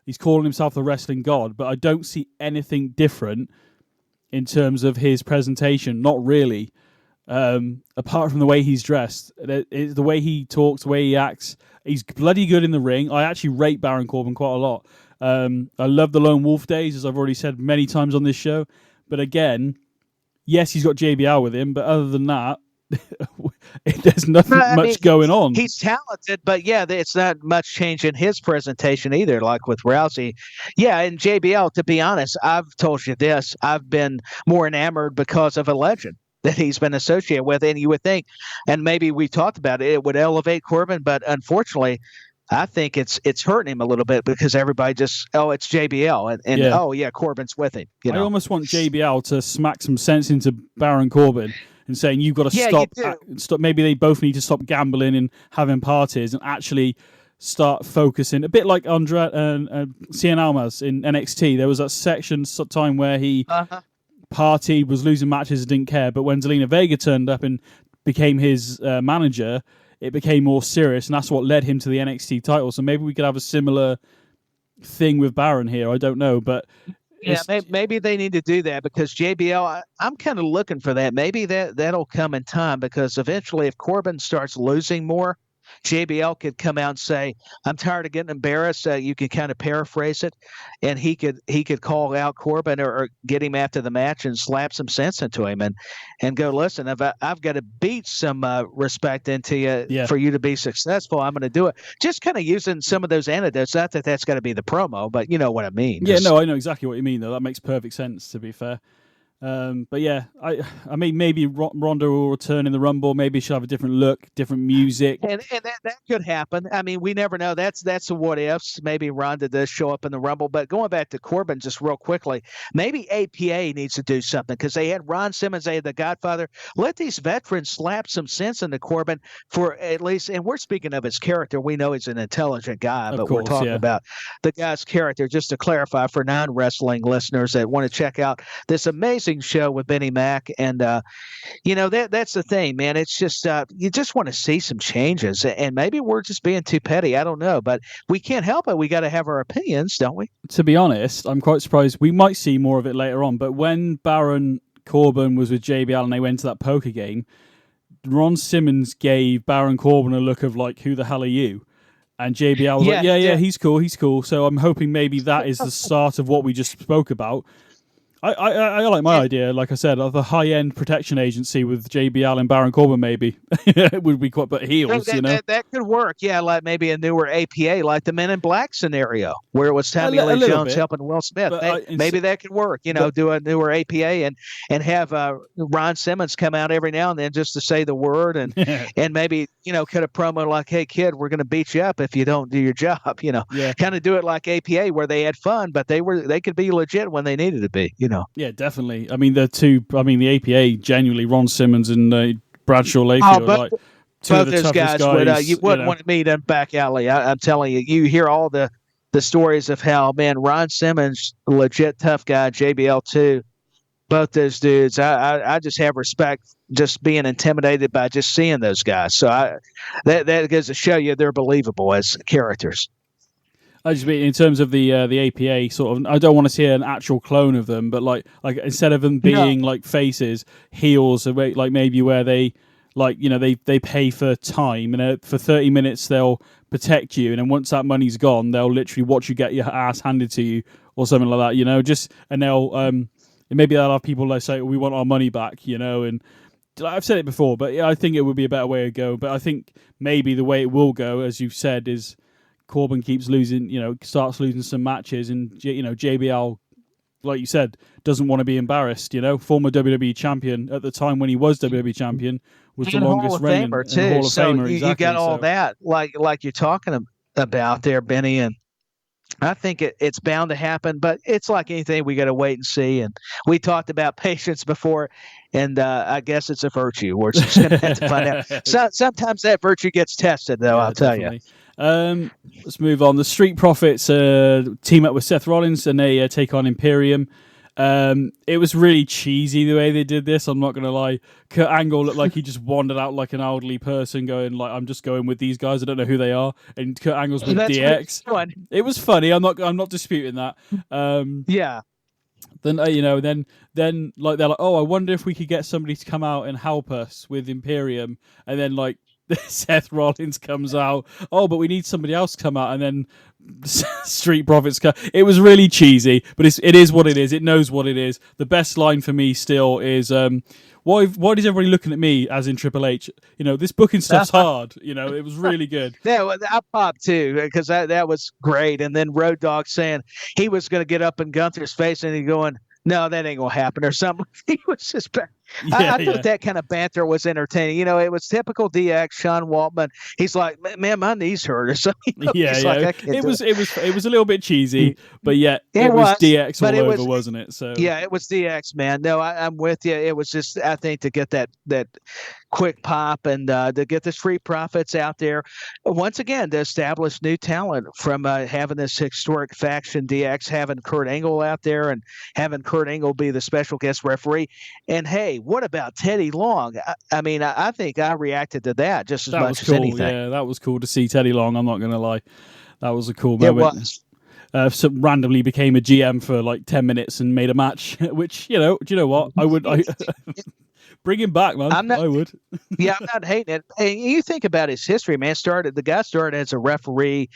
He's calling himself the wrestling god, but I don't see anything different in terms of his presentation, not really. Apart from the way he's dressed, the way he talks, the way he acts, he's bloody good in the ring. I actually rate Baron Corbin quite a lot. I love the Lone Wolf days, as I've already said many times on this show. But again, yes, he's got JBL with him, but other than that, there's nothing much going on. He's talented, but yeah, it's not much change in his presentation either, like with Rousey. Yeah, and JBL, to be honest, I've told you this, I've been more enamored because of a legend that he's been associated with, and you would think, and maybe we talked about it would elevate Corbin, but unfortunately, I think it's hurting him a little bit because everybody just, it's JBL, and yeah. Oh yeah, Corbin's with him. I almost want JBL to smack some sense into Baron Corbin and saying you've got to stop. Maybe they both need to stop gambling and having parties and actually start focusing. A bit like Andre and Cien Almas in NXT. There was that time where he partied, was losing matches, and didn't care. But when Zelina Vega turned up and became his manager, it became more serious, and that's what led him to the NXT title. So maybe we could have a similar thing with Baron here. I don't know, but yeah, maybe they need to do that because JBL, I'm kind of looking for that. Maybe that'll come in time because eventually if Corbin starts losing more, JBL could come out and say, I'm tired of getting embarrassed. You can kind of paraphrase it, and he could call out Corbin or get him after the match and slap some sense into him and go, listen, I've got to beat some respect into you for you to be successful. I'm going to do it. Just kind of using some of those anecdotes. Not that that's got to be the promo, but you know what I mean. Yeah, no, I know exactly what you mean, though. That makes perfect sense, to be fair. But yeah, I mean, maybe Ronda will return in the Rumble. Maybe she'll have a different look, different music, and that could happen. I mean, we never know. That's the what ifs. Maybe Ronda does show up in the Rumble. But going back to Corbin, just real quickly, maybe APA needs to do something because they had Ron Simmons, they had the Godfather. Let these veterans slap some sense into Corbin for at least. And we're speaking of his character. We know he's an intelligent guy, but we're talking about the guy's character. Just to clarify for non-wrestling listeners that want to check out this amazing show with Benny Mac, and that's the thing, man. It's just you just want to see some changes, and maybe we're just being too petty. I don't know, but we can't help it. We got to have our opinions, don't we? To be honest, I'm quite surprised. We might see more of it later on, but when Baron Corbin was with JBL and they went to that poker game, Ron Simmons gave Baron Corbin a look of like, who the hell are you? And JBL was like, yeah, he's cool. So I'm hoping maybe that is the start of what we just spoke about. I like my idea, like I said, of a high-end protection agency with JBL and Baron Corbin, maybe. It would be quite, but heels, That could work, yeah, like maybe a newer APA, like the Men in Black scenario, where it was Tommy Lee Jones helping Will Smith. Maybe that could work, do a newer APA and have Ron Simmons come out every now and then just to say the word and maybe, cut a promo like, hey, kid, we're going to beat you up if you don't do your job, kind of do it like APA where they had fun, but they could be legit when they needed to be, Yeah, definitely. I mean, the APA, genuinely, Ron Simmons and Bradshaw Layfield, like two of the toughest guys. You wouldn't want to meet in back alley. I'm telling you, you hear all the stories of how, man, Ron Simmons, legit tough guy, JBL too, both those dudes. I just have respect just being intimidated by just seeing those guys. So that goes to show you they're believable as characters. I just mean in terms of the APA sort of. I don't want to see an actual clone of them, but like instead of them being like faces, heels, like maybe where they they pay for time and for 30 minutes they'll protect you, and then once that money's gone, they'll literally watch you get your ass handed to you or something like that. Just and they'll maybe they'll have people like say we want our money back, and. I've said it before, but I think it would be a better way to go. But I think maybe the way it will go, as you've said, is Corbin keeps losing, starts losing some matches, and JBL, like you said, doesn't want to be embarrassed. Former WWE champion at the time when he was WWE champion was the longest reigning Hall of Famer. You Exactly. got all that, like you're talking about there, Benny, and I think it's bound to happen, but it's like anything. We got to wait and see. And we talked about patience before, and I guess it's a virtue. We're just going to have to find out. Sometimes that virtue gets tested, though, I'll tell you. Let's move on. The Street Profits team up with Seth Rollins, and they take on Imperium. It was really cheesy the way they did this. I'm not going to lie. Kurt Angle looked like he just wandered out like an elderly person going like, I'm just going with these guys. I don't know who they are. And Kurt Angle's with DX. It was funny. I'm not disputing that. Yeah. Then then like they're like, oh, I wonder if we could get somebody to come out and help us with Imperium. And then like Seth Rollins comes out. Oh, but we need somebody else to come out. And then Street Profits come. It was really cheesy, but it is what it is. It knows what it is. The best line for me still is, why is everybody looking at me as in Triple H? This booking stuff's hard. It was really good. Yeah, I popped too because that was great. And then Road Dogg saying he was going to get up in Gunther's face, and he going, no, that ain't gonna happen or something. He was just. I thought that kind of banter was entertaining. It was typical DX. Sean Waltman. He's like, man, my knees hurt or something. It was a little bit cheesy, but it was DX all over, wasn't it? So yeah, it was DX, man. No, I'm with you. It was just, I think, to get that quick pop and to get the Street Profits out there once again to establish new talent from having this historic faction. DX having Kurt Angle out there and having Kurt Angle be the special guest referee. And hey, what about Teddy Long? I mean, I think I reacted to that just as much as anything. Yeah, that was cool to see Teddy Long. I'm not going to lie. That was a cool moment. It was. So randomly became a GM for like 10 minutes and made a match, which, do you know what? I would bring him back, man. I would. Yeah, I'm not hating it. And you think about his history, man. The guy started as a referee,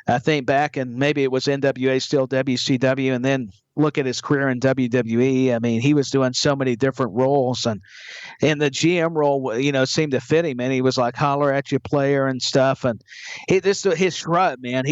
I think back, and maybe it was NWA, still WCW, and then look at his career in WWE. I mean, he was doing so many different roles, and the GM role, seemed to fit him. And he was like holler at you player and stuff. And his shrug, man.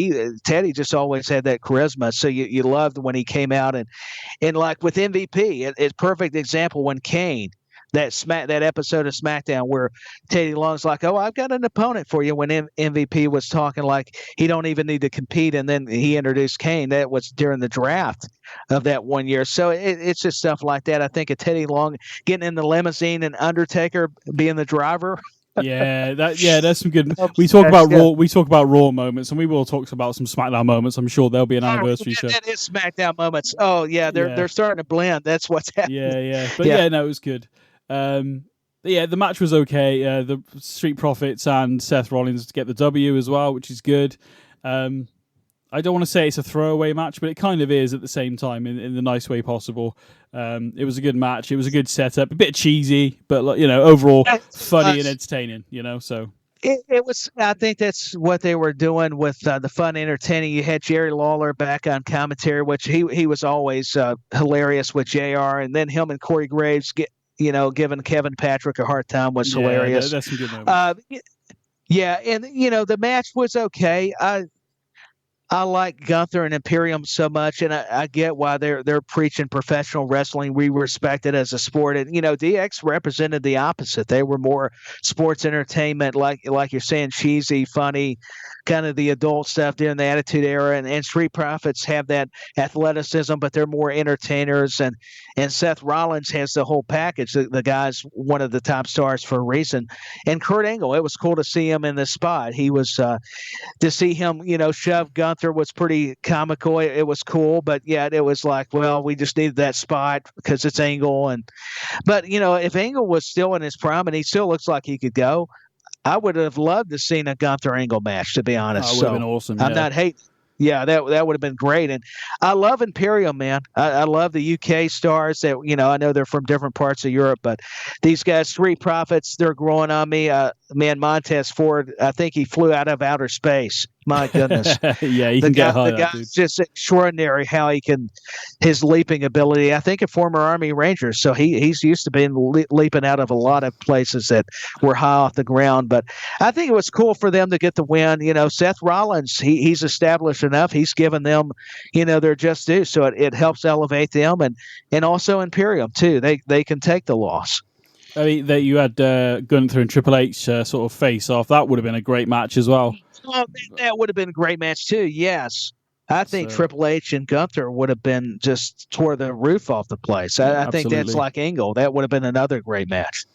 Teddy just always had that charisma. So you loved when he came out and like with MVP, it's perfect example when Kane. That episode of SmackDown where Teddy Long's like, oh, I've got an opponent for you, when MVP was talking like he don't even need to compete, and then he introduced Kane. That was during the draft of that one year. So it's just stuff like that. I think of Teddy Long getting in the limousine and Undertaker being the driver. That's some good. We talk about Raw moments, and we will talk about some SmackDown moments. I'm sure there'll be an anniversary show. That is SmackDown moments. Oh yeah, they're starting to blend. That's what's happening. It was good. The match was okay. The Street Profits and Seth Rollins to get the W as well, which is good. I don't want to say it's a throwaway match, but it kind of is at the same time in the nice way possible. It was a good match. It was a good setup. A bit cheesy, but overall funny and entertaining. So. It was. I think that's what they were doing with the fun, entertaining. You had Jerry Lawler back on commentary, which he was always hilarious with JR, and then him and Corey Graves giving Kevin Patrick a hard time was hilarious. That's some good moments. And the match was okay. I like Gunther and Imperium so much, and I get why they're preaching professional wrestling. We respect it as a sport, and DX represented the opposite. They were more sports entertainment, like you're saying, cheesy, funny, kind of the adult stuff during the Attitude Era. And Street Profits have that athleticism, but they're more entertainers. And Seth Rollins has the whole package. The guy's one of the top stars for a reason. And Kurt Angle, it was cool to see him in this spot. He was to see him, shove Gunther was pretty comical. It was cool, but yet it was like, well, we just needed that spot because it's Angle. But if Angle was still in his prime and he still looks like he could go, I would have loved to seen a Gunther Angle match, to be honest. That would have been awesome. I'm not hating. Yeah, that would have been great. And I love Imperium, man. I love the UK stars that, I know they're from different parts of Europe, but these guys, Street Profits, they're growing on me. Man, Montez Ford, I think he flew out of outer space. My goodness. Yeah, he can get high. The guy's just extraordinary how he can his leaping ability. I think a former Army Ranger, so he's used to being leaping out of a lot of places that were high off the ground. But I think it was cool for them to get the win. Seth Rollins, he's established enough. He's given them, their just due. So it helps elevate them, and also Imperium too. They can take the loss. I mean, that you had Gunther and Triple H sort of face off. That would have been a great match as well. Oh, that would have been a great match too. Yes. I think Triple H and Gunther would have been just tore the roof off the place. I think that's like Angle. That would have been another great match.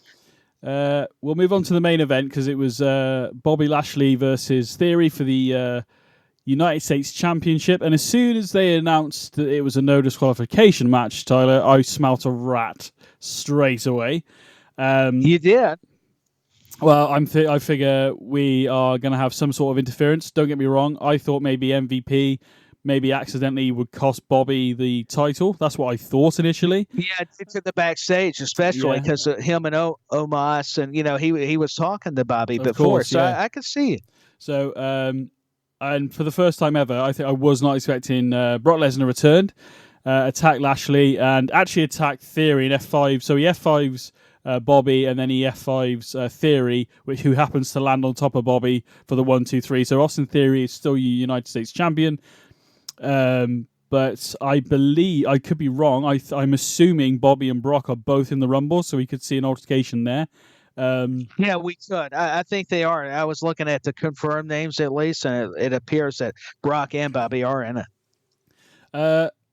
We'll move on to the main event because it was Bobby Lashley versus Theory for the United States Championship. And as soon as they announced that it was a no disqualification match, Tyler, I smelt a rat straight away. You did? Well, I figure we are going to have some sort of interference. Don't get me wrong. I thought maybe MVP maybe accidentally would cost Bobby the title. That's what I thought initially. Yeah, it's at the backstage, especially because him and Omos, and he was talking to Bobby before, so I could see it. So, and for the first time ever, I think I was not expecting Brock Lesnar returned, attack Lashley, and actually attack Theory in F5. So he F5s Bobby, and then he F5s Theory, who happens to land on top of Bobby for the 1-2-3. So Austin Theory is still United States champion. But I believe, I could be wrong, I'm assuming Bobby and Brock are both in the Rumble, so we could see an altercation there. Yeah, we could. I think they are. I was looking at the confirmed names at least, and it appears that Brock and Bobby are in it.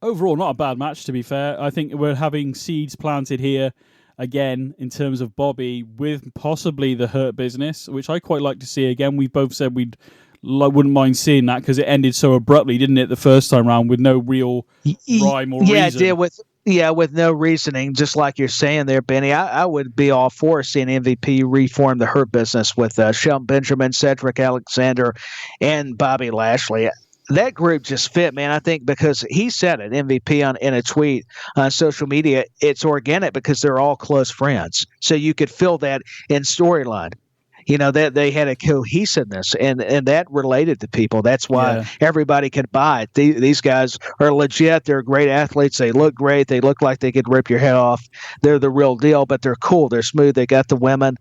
Overall, not a bad match, to be fair. I think we're having seeds planted here again in terms of Bobby with possibly the Hurt Business, which I quite like to see. Again, we both said wouldn't mind seeing that because it ended so abruptly, didn't it, the first time round with no real rhyme or reason. Yeah, it did with no reasoning, just like you're saying there, Benny. I would be all for seeing MVP reform the Hurt Business with Shelton Benjamin, Cedric Alexander, and Bobby Lashley. That group just fit, man. I think because he said it, MVP in a tweet on social media, it's organic because they're all close friends. So you could feel that in storyline. That they had a cohesiveness, and that related to people. That's why everybody could buy it. These guys are legit. They're great athletes. They look great. They look like they could rip your head off. They're the real deal, but they're cool. They're smooth. They got the women.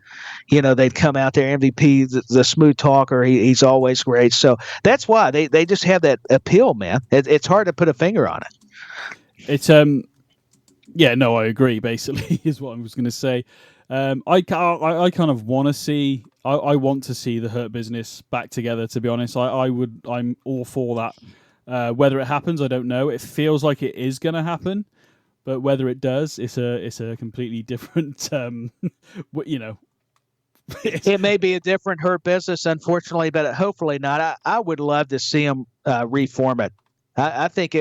They'd come out there. MVP, the smooth talker. He's always great. So that's why they just have that appeal, man. It's hard to put a finger on it. It's I agree. Basically, is what I was going to say. I kind of want to see. I want to see the Hurt Business back together. To be honest, I'm all for that. Whether it happens, I don't know. It feels like it is going to happen, but whether it does, it's a completely different. It may be a different Hurt Business, unfortunately, but hopefully not. I would love to see them reform it. I think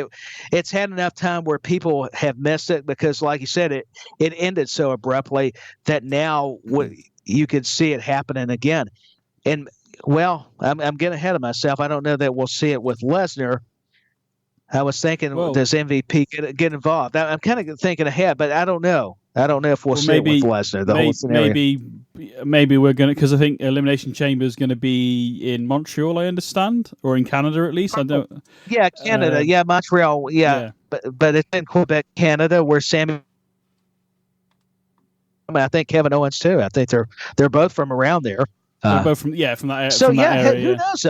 it's had enough time where people have missed it because, like you said, it ended so abruptly that now you could see it happening again. And, well, I'm getting ahead of myself. I don't know that we'll see it with Lesnar. I was thinking, does MVP get involved? I'm kind of thinking ahead, but I don't know. I don't know if we'll see it with Lesnar. The whole scenario. Maybe we're going to, because I think Elimination Chamber is going to be in Montreal, I understand, or in Canada at least. I don't. Yeah, Canada. Montreal. Yeah. But it's in Quebec, Canada, where Sammy. I think Kevin Owens too. I think they're both from around there. They're both from that area. So from that area, who knows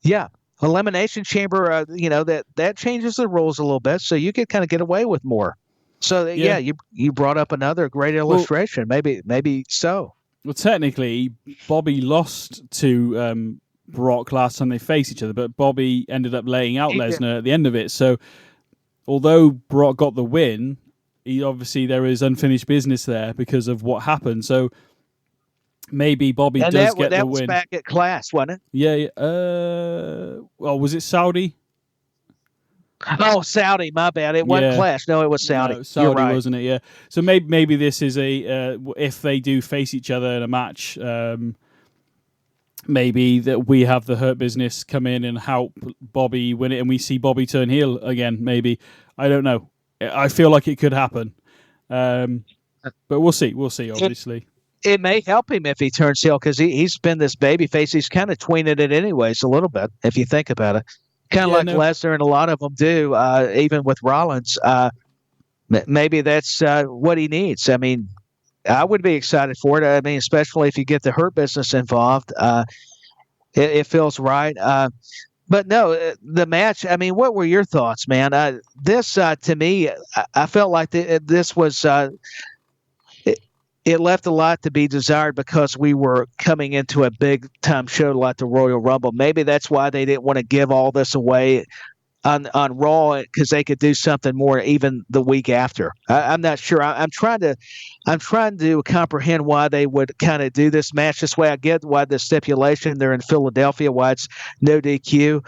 though? Elimination Chamber. That changes the rules a little bit, so you could kind of get away with more. So you brought up another great illustration. Maybe so. Well, technically, Bobby lost to Brock last time they faced each other, but Bobby ended up laying out Lesnar at the end of it. So, although Brock got the win, there is unfinished business there because of what happened. So maybe Bobby does get the win. That was back at Clash, wasn't it? Yeah. Was it Saudi? Oh, Saudi, my bad. It wasn't Clash. No, it was Saudi. No, Saudi, right. Wasn't it? Yeah. So maybe this is if they do face each other in a match, maybe that we have the Hurt Business come in and help Bobby win it, and we see Bobby turn heel again. Maybe, I don't know. I feel like it could happen, but we'll see. We'll see. Obviously, it may help him if he turns heel because he's been this baby face. He's kind of tweening it anyways a little bit if you think about it. kind of like Lesnar and a lot of them do, even with Rollins. Maybe that's what he needs. I mean, I would be excited for it. I mean, especially if you get the Hurt Business involved, it feels right. But no, the match. I mean, what were your thoughts, man? This to me, I felt like this was. It left a lot to be desired because we were coming into a big time show like the Royal Rumble. Maybe that's why they didn't want to give all this away on Raw, because they could do something more even the week after. I'm not sure. I'm trying to comprehend why they would kind of do this match this way. I get why the stipulation, they're in Philadelphia, why it's no DQ.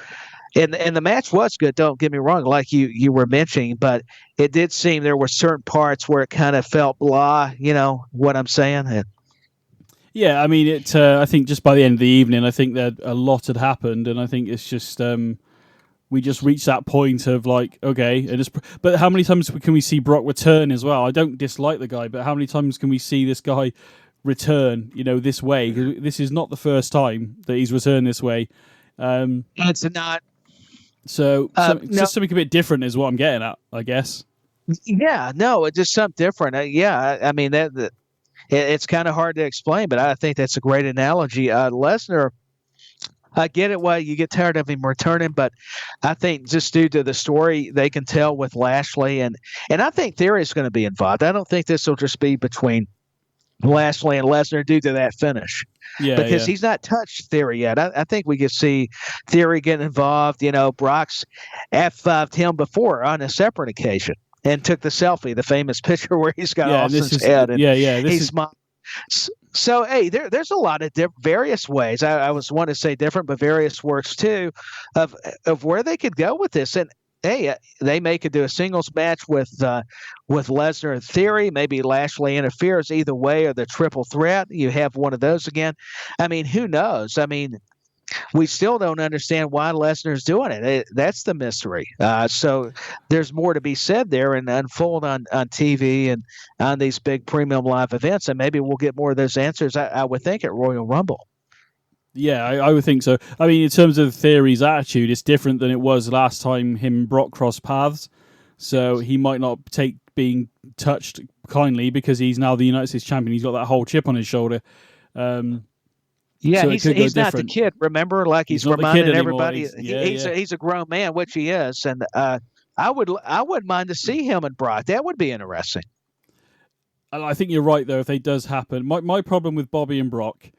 And the match was good, don't get me wrong, like you were mentioning, but it did seem there were certain parts where it kind of felt blah, you know what I'm saying? Yeah, I mean, I think just by the end of the evening, I think that a lot had happened, and I think it's just we just reached that point of like, okay, but how many times can we see Brock return as well? I don't dislike the guy, but how many times can we see this guy return, this way? 'Cause this is not the first time that he's returned this way. It's not. So just something a bit different is what I'm getting at, I guess. Yeah, no, it's just something different. I mean, it's kind of hard to explain, but I think that's a great analogy. Lesnar, I get it why you get tired of him returning, but I think just due to the story they can tell with Lashley, and I think Theory's going to be involved. I don't think this will just be between Lashley and Lesnar due to that finish. Because he's not touched Theory yet. I think we could see Theory getting involved. Brock's F5'd him before on a separate occasion and took the selfie, the famous picture where he's got Austin's head. And he's smiling. So, hey, there's a lot of various ways. I was want to say different, but various works too of where they could go with this. And hey, they could do a singles match with Lesnar and Theory. Maybe Lashley interferes either way, or the triple threat. You have one of those again. I mean, who knows? I mean, we still don't understand why Lesnar's doing it. That's the mystery. So there's more to be said there and unfold on TV and on these big premium live events. And maybe we'll get more of those answers, I would think, at Royal Rumble. Yeah, I would think so. I mean, in terms of Theory's attitude, it's different than it was last time him and Brock crossed paths. So he might not take being touched kindly because he's now the United States champion. He's got that whole chip on his should he's not the kid. Remember, like he's reminding everybody he's a grown man, which he is. And I wouldn't mind to see him and Brock. That would be interesting. I think you're right though. If it does happen, my problem with Bobby and Brock.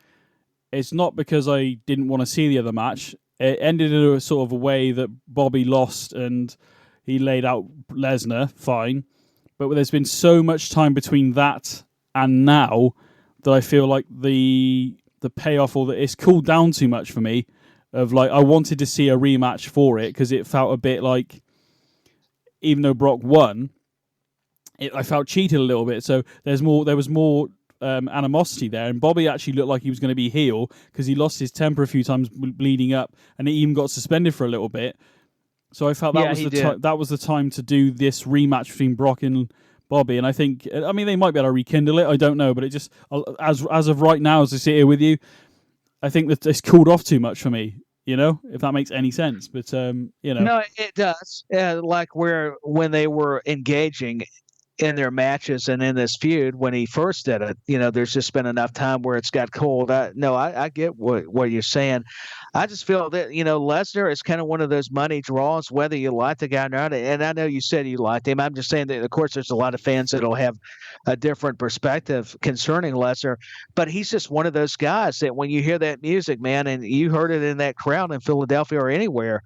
It's not because I didn't want to see the other match. It ended in a sort of a way that Bobby lost and he laid out Lesnar, fine. But there's been so much time between that and now that I feel like the payoff, or that it's cooled down too much for me. Of like, I wanted to see a rematch for it because it felt a bit like, even though Brock won, I felt cheated a little bit. So there was more animosity there, and Bobby actually looked like he was going to be heel because he lost his temper a few times bleeding up, and he even got suspended for a little bit. So I felt that was the time to do this rematch between Brock and Bobby, and I think, I mean, they might be able to rekindle it. I don't know, but it just, as of right now, as I sit here with you, I think that it's cooled off too much for me. If that makes any sense, but No, it does. Like when they were engaging in their matches and in this feud when he first did it, there's just been enough time where it's got cold. I get what you're saying. I just feel that, Lesnar is kind of one of those money draws, whether you like the guy or not. And I know you said you liked him. I'm just saying that, of course, there's a lot of fans that'll have a different perspective concerning Lesnar, but he's just one of those guys that when you hear that music, man, and you heard it in that crowd in Philadelphia or anywhere,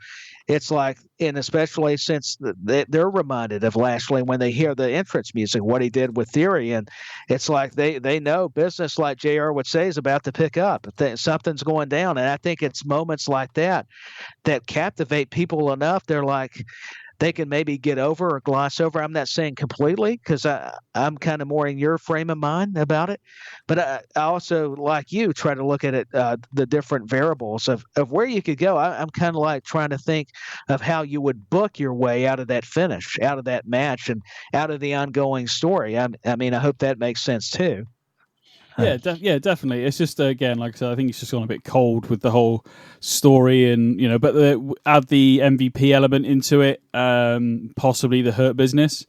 it's like, and especially since they're reminded of Lashley when they hear the entrance music, what he did with Theory. And it's like they know business, like JR would say, is about to pick up. Something's going down. And I think it's moments like that captivate people enough. They're like, they can maybe get over or gloss over. I'm not saying completely because I'm kind of more in your frame of mind about it. But I also, like you, try to look at it, the different variables of where you could go. I'm kind of like trying to think of how you would book your way out of that finish, out of that match, and out of the ongoing story. I mean, I hope that makes sense too. Yeah, definitely. It's just again, like I said, I think it's just gone a bit cold with the whole story, and but add the MVP element into it, possibly the Hurt Business.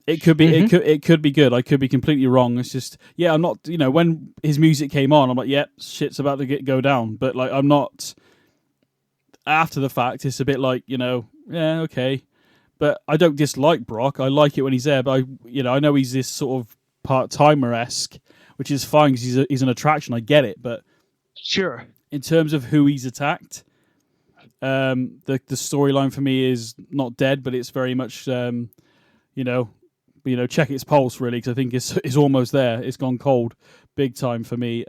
It could be, it could be good. I could be completely wrong. It's just, I'm not. When his music came on, I'm like, shit's about to go down. But like, I'm not. After the fact, it's a bit like, okay. But I don't dislike Brock. I like it when he's there. But I know he's this sort of part-timer-esque, which is fine because he's an attraction. I get it, but sure. In terms of who he's attacked, the storyline for me is not dead, but it's very much, check its pulse really, because I think it's almost there. It's gone cold, big time for me.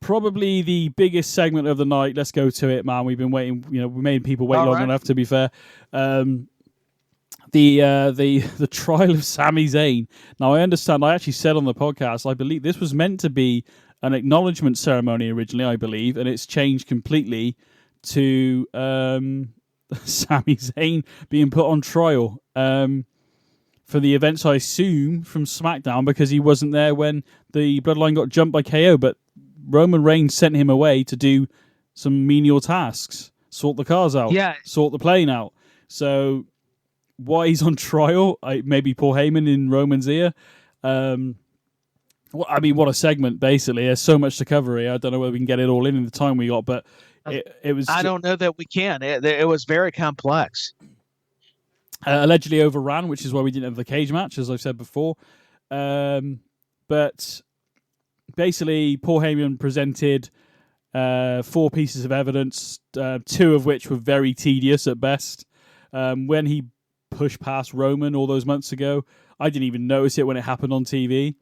Probably the biggest segment of the night. Let's go to it, man. We've been waiting. We made people wait long enough. To be fair. The trial of Sami Zayn. Now, I understand, I actually said on the podcast, I believe this was meant to be an acknowledgement ceremony originally, I believe, and it's changed completely to Sami Zayn being put on trial for the events, I assume, from SmackDown, because he wasn't there when the Bloodline got jumped by KO, but Roman Reigns sent him away to do some menial tasks, sort the cars out, sort the plane out. So why he's on trial, maybe Paul Heyman in Roman's ear. What a segment, basically. There's so much to cover here. I don't know whether we can get it all in the time we got, but it was... I don't know that we can. It was very complex. Allegedly overran, which is why we didn't have the cage match, as I've said before. But basically, Paul Heyman presented 4 pieces of evidence, 2 of which were very tedious at best. When he pushed past Roman all those months ago, I didn't even notice it when it happened on TV.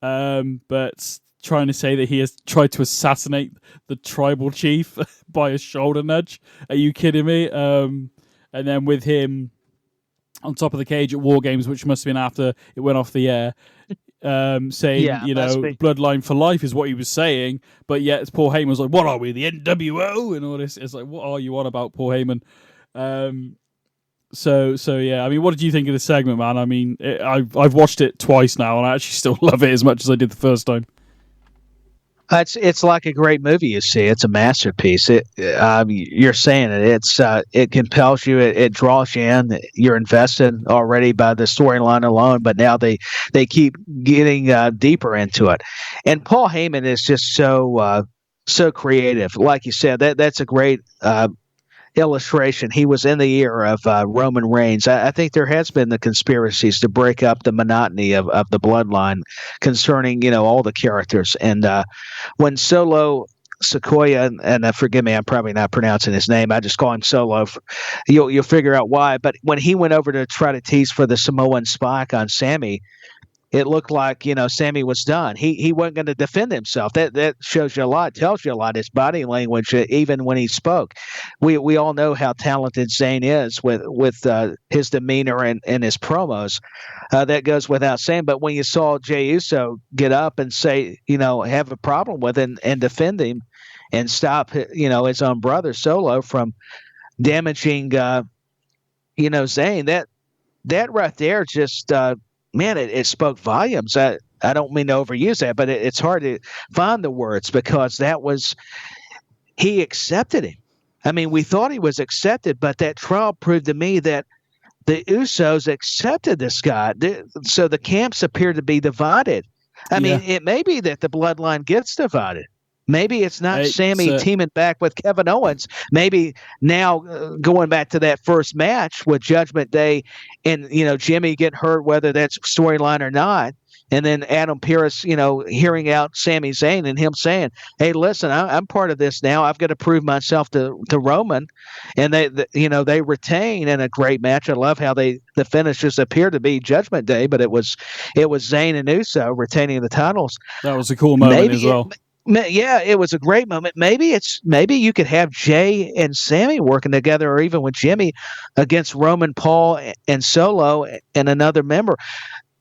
But trying to say that he has tried to assassinate the tribal chief by a shoulder nudge. Are you kidding me? And then with him on top of the cage at War Games, which must have been after it went off the air, saying, Bloodline for life is what he was saying, but yet Paul Heyman was like, what are we, the NWO? And all this. It's like, what are you on about, Paul Heyman? So yeah, I mean, what did you think of the segment, man? I mean, I've watched it twice now, and I actually still love it as much as I did the first time. It's like a great movie. You see, it's a masterpiece. You're saying it. It compels you. It draws you in. You're invested already by the storyline alone. But now they keep getting deeper into it. And Paul Heyman is just so creative. Like you said, that's a great illustration. He was in the ear of Roman Reigns. I think there has been the conspiracies to break up the monotony of the bloodline concerning all the characters. And when Solo Sikoa, and forgive me, I'm probably not pronouncing his name, I just call him Solo, you'll figure out why. But when he went over to try to tease for the Samoan spike on Sami, it looked like, Sami was done. He wasn't going to defend himself. That shows you a lot, tells you a lot. His body language, even when he spoke. We all know how talented Zayn is with his demeanor and his promos. That goes without saying. But when you saw Jey Uso get up and say, have a problem with it and defend him and stop, his own brother Solo from damaging, Zayn, that right there just... man, it spoke volumes. I don't mean to overuse that, but it's hard to find the words because he accepted him. I mean, we thought he was accepted, but that trial proved to me that the Usos accepted this guy. So the camps appear to be divided. I mean, it may be that the bloodline gets divided. Maybe it's not Sami teaming back with Kevin Owens. Maybe now going back to that first match with Judgment Day and, Jimmy getting hurt, whether that's storyline or not. And then Adam Pearce, hearing out Sami Zayn and him saying, hey, listen, I'm part of this now. I've got to prove myself to Roman. And they retain in a great match. I love how the finishes appear to be Judgment Day, but it was Zayn and Uso retaining the titles. That was a cool moment as well. Yeah, it was a great moment. Maybe you could have Jay and Sami working together, or even with Jimmy against Roman, Paul, and Solo, and another member.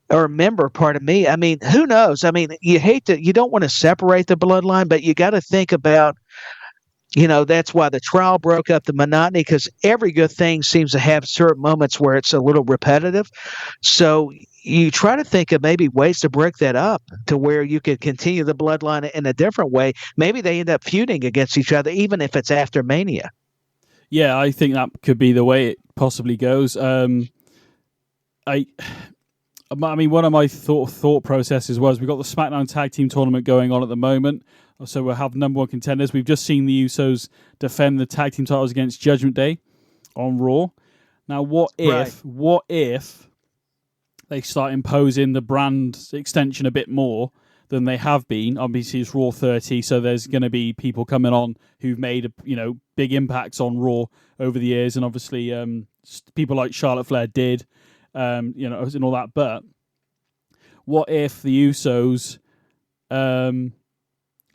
Pardon me. I mean, who knows? I mean, you don't want to separate the bloodline, but you got to think about, that's why the trial broke up the monotony, because every good thing seems to have certain moments where it's a little repetitive. So you try to think of maybe ways to break that up to where you could continue the bloodline in a different way. Maybe they end up feuding against each other, even if it's after Mania. Yeah, I think that could be the way it possibly goes. I mean, one of my thought processes was we've got the SmackDown Tag Team Tournament going on at the moment. So we'll have number one contenders. We've just seen the Usos defend the tag team titles against Judgment Day on Raw. Now, what if they start imposing the brand extension a bit more than they have been? Obviously, it's Raw 30, so there's going to be people coming on who've made big impacts on Raw over the years, and obviously people like Charlotte Flair did, and all that. But what if the Usos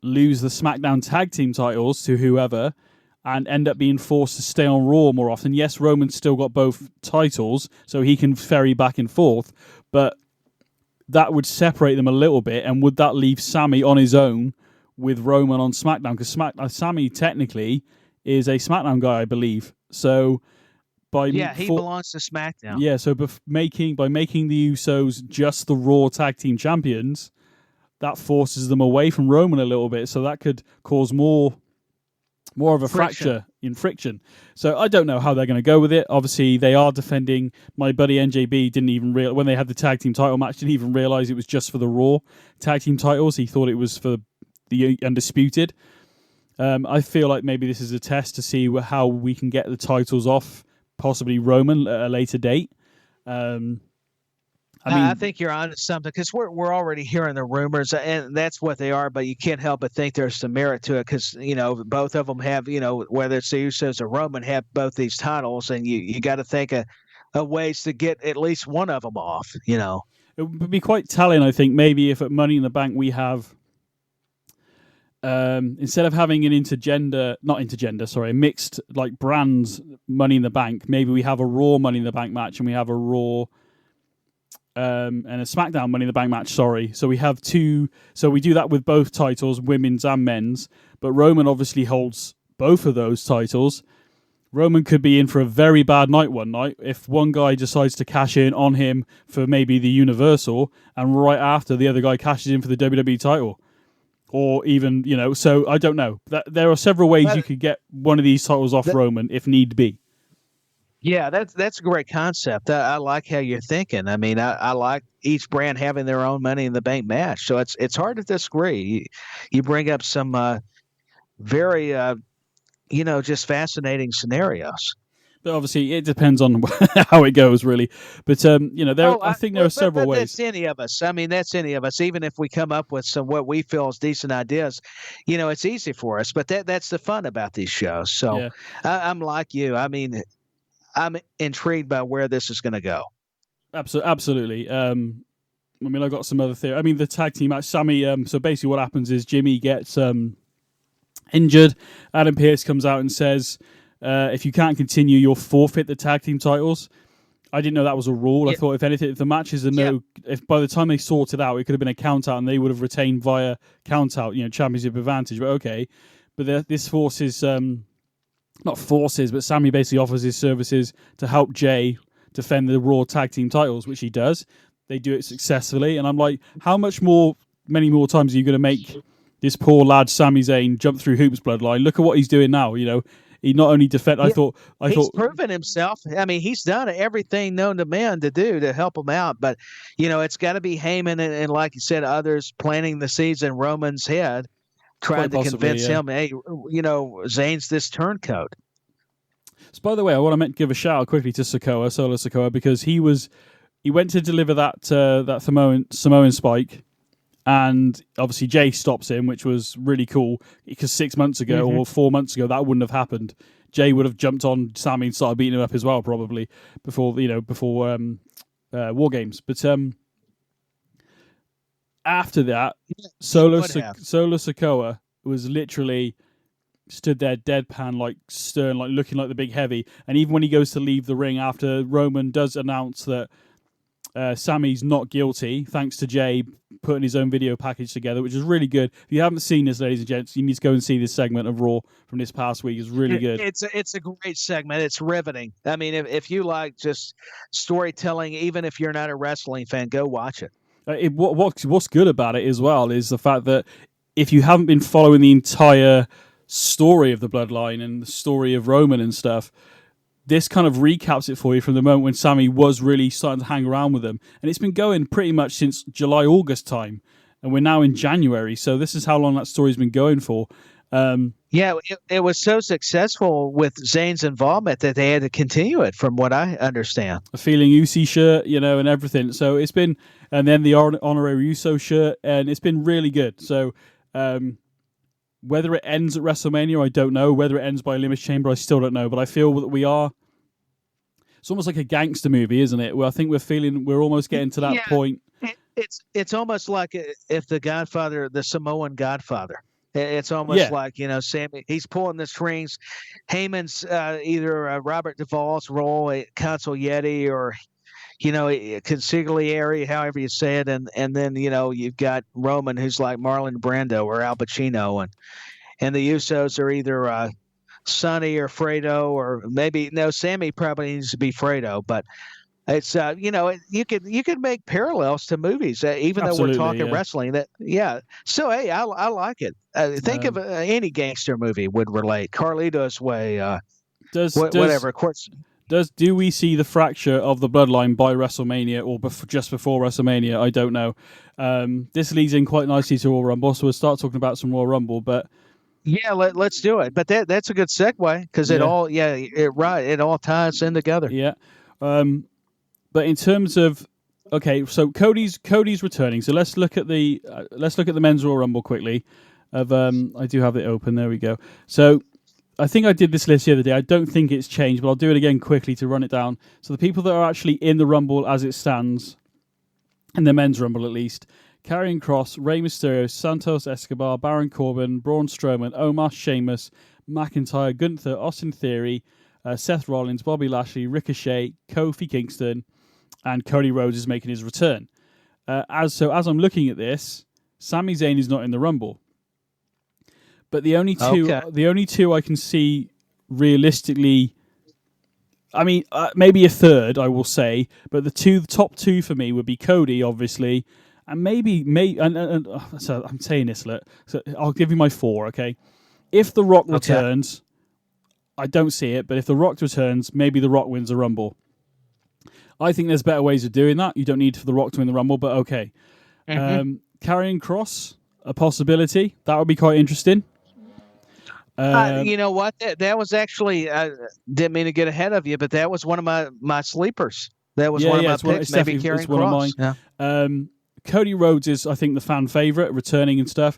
lose the SmackDown Tag Team titles to whoever and end up being forced to stay on Raw more often? Yes, Roman's still got both titles, so he can ferry back and forth, but that would separate them a little bit, and would that leave Sammy on his own with Roman on SmackDown? Because Sammy technically is a SmackDown guy, I believe. So he belongs to SmackDown. Yeah, so by making the Usos just the Raw Tag Team champions, that forces them away from Roman a little bit, so that could cause more of a fracture in friction. So I don't know how they're going to go with it. Obviously, they are defending. My buddy NJB didn't even realize, when they had the tag team title match, didn't even realize it was just for the Raw tag team titles. He thought it was for the Undisputed. I feel like maybe this is a test to see how we can get the titles off, possibly Roman at a later date. I think you're on to something, because we're already hearing the rumors, and that's what they are. But you can't help but think there's some merit to it, because both of them have, whether it's the Usos or Roman, have both these titles, and you got to think of ways to get at least one of them off. It would be quite telling, I think, maybe if at Money in the Bank we have, instead of having a mixed like brands Money in the Bank, maybe we have a Raw Money in the Bank match and we have a Raw. And a SmackDown Money in the Bank match, So we have two. So we do that with both titles, women's and men's. But Roman obviously holds both of those titles. Roman could be in for a very bad night one night if one guy decides to cash in on him for maybe the Universal, and right after the other guy cashes in for the WWE title. Or even, so I don't know. There are several ways you could get one of these titles off Roman if need be. Yeah, that's a great concept. I like how you're thinking. I mean, I like each brand having their own Money in the Bank match. So it's hard to disagree. You bring up some very, just fascinating scenarios. But obviously, it depends on how it goes, really. But I think there are several ways. That's any of us. I mean, that's any of us. Even if we come up with some what we feel is decent ideas, it's easy for us. But that's the fun about these shows. So yeah. I'm like you. I mean, I'm intrigued by where this is going to go. Absolutely. I got some other theory. I mean, the tag team match, Sammy. So basically, what happens is Jimmy gets injured. Adam Pearce comes out and says, "If you can't continue, you'll forfeit the tag team titles." I didn't know that was a rule. I thought, if anything, if the match is if by the time they sorted out, it could have been a count out, and they would have retained via count out, championship advantage. But okay, but this forces. Not forces, but Sammy basically offers his services to help Jay defend the Raw Tag Team titles, which he does. They do it successfully, and I'm like, how many more times are you going to make this poor lad Sami Zayn jump through hoops bloodline? Look at what he's doing now. He not only defend. I thought he's proven himself. I mean, he's done everything known to man to do to help him out. But it's got to be Heyman and like you said, others planting the seeds in Roman's head, trying to convince him, hey, Zayn's this turncoat. So, by the way, I want to give a shout out quickly to Solo Sikoa, because he went to deliver that Samoan spike, and obviously Jay stops him, which was really cool, because 6 months ago or 4 months ago that wouldn't have happened. Jay would have jumped on Sammy and started beating him up as well, probably before War Games. But after that, Solo Sikoa was literally stood there deadpan, like stern, like looking like the big heavy. And even when he goes to leave the ring after Roman does announce that Sammy's not guilty, thanks to Jay putting his own video package together, which is really good. If you haven't seen this, ladies and gents, you need to go and see this segment of Raw from this past week. It's really good. It's a great segment. It's riveting. I mean, if you like just storytelling, even if you're not a wrestling fan, go watch it. What's good about it as well is the fact that if you haven't been following the entire story of the Bloodline and the story of Roman and stuff, this kind of recaps it for you from the moment when Sammy was really starting to hang around with them. And it's been going pretty much since July, August time. And we're now in January. So this is how long that story's been going for. It was so successful with Zayn's involvement that they had to continue it, from what I understand. A Feeling Usi shirt, and everything. So it's been, and then the Honorary Uso shirt, and it's been really good. So whether it ends at WrestleMania, I don't know. Whether it ends by Elimination Chamber, I still don't know. But I feel that it's almost like a gangster movie, isn't it? Well, I think we're almost getting to that point. It's almost like if the Godfather, the Samoan Godfather. It's almost like, Sammy, he's pulling the strings. Heyman's either Robert Duvall's role, Consul Yeti, or, consigliere, however you say it. And then, you've got Roman, who's like Marlon Brando or Al Pacino. And the Usos are either Sonny or Fredo, or maybe, Sammy probably needs to be Fredo. But it's, you could make parallels to movies, even Absolutely, though we're talking wrestling. So, hey, I like it. Think of any gangster movie would relate. Carlito's Way, whatever. Of course. Do we see the fracture of the Bloodline by WrestleMania or just before WrestleMania? I don't know. This leads in quite nicely to Royal Rumble, so we'll start talking about some Royal Rumble. But yeah, let's do it. But that's a good segue because it all ties in together. Yeah. But in terms of so Cody's returning. So let's look at the men's Royal Rumble quickly. I do have it open. There we go. So I think I did this list the other day. I don't think it's changed, but I'll do it again quickly to run it down. So the people that are actually in the Rumble as it stands, in the men's Rumble at least: Karrion Kross, Rey Mysterio, Santos Escobar, Baron Corbin, Braun Strowman, Omar, Sheamus, McIntyre, Gunther, Austin Theory, Seth Rollins, Bobby Lashley, Ricochet, Kofi Kingston, and Cody Rhodes is making his return. As I'm looking at this, Sami Zayn is not in the Rumble. But the only two I can see realistically, I mean, maybe a third, I will say, but the top two for me would be Cody, obviously, and so I'm saying this, so I'll give you my four, okay? If The Rock returns, I don't see it, but if The Rock returns, maybe The Rock wins the Rumble. I think there's better ways of doing that. You don't need for The Rock to win the Rumble, but okay. Karrion Kross, a possibility. That would be quite interesting. You know what? That was actually, didn't mean to get ahead of you, but that was one of my sleepers. That was one of my picks. Maybe Karrion Kross. Yeah. Cody Rhodes is, I think, the fan favorite, returning and stuff.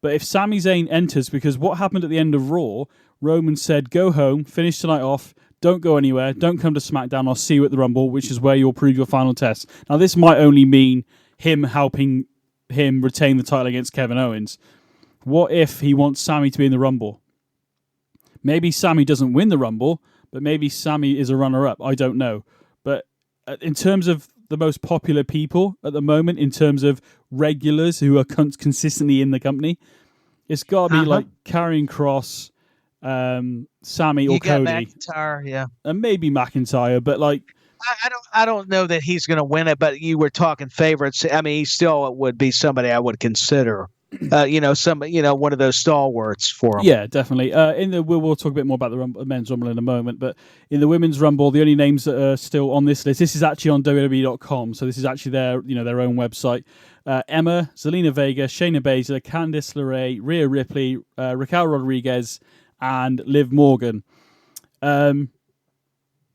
But if Sami Zayn enters, because what happened at the end of Raw, Roman said, "Go home, finish tonight off. Don't go anywhere. Don't come to SmackDown. I'll see you at the Rumble, which is where you'll prove your final test." Now, this might only mean him helping him retain the title against Kevin Owens. What if he wants Sami to be in the Rumble? Maybe Sami doesn't win the Rumble, but maybe Sami is a runner-up. I don't know. But in terms of the most popular people at the moment, in terms of regulars who are consistently in the company, it's got to be like Karrion Kross, Sami or Cody. McIntyre, yeah, and maybe McIntyre. But like, I don't know that he's going to win it. But you were talking favorites. I mean, he still would be somebody I would consider. One of those stalwarts for him. Yeah, definitely. We'll talk a bit more about the men's Rumble in a moment, but in the women's Rumble, the only names that are still on this list, this is actually on WWE.com, so this is actually their own website. Emma, Zelina Vega, Shayna Baszler, Candice LeRae, Rhea Ripley, Raquel Rodriguez, and Liv Morgan.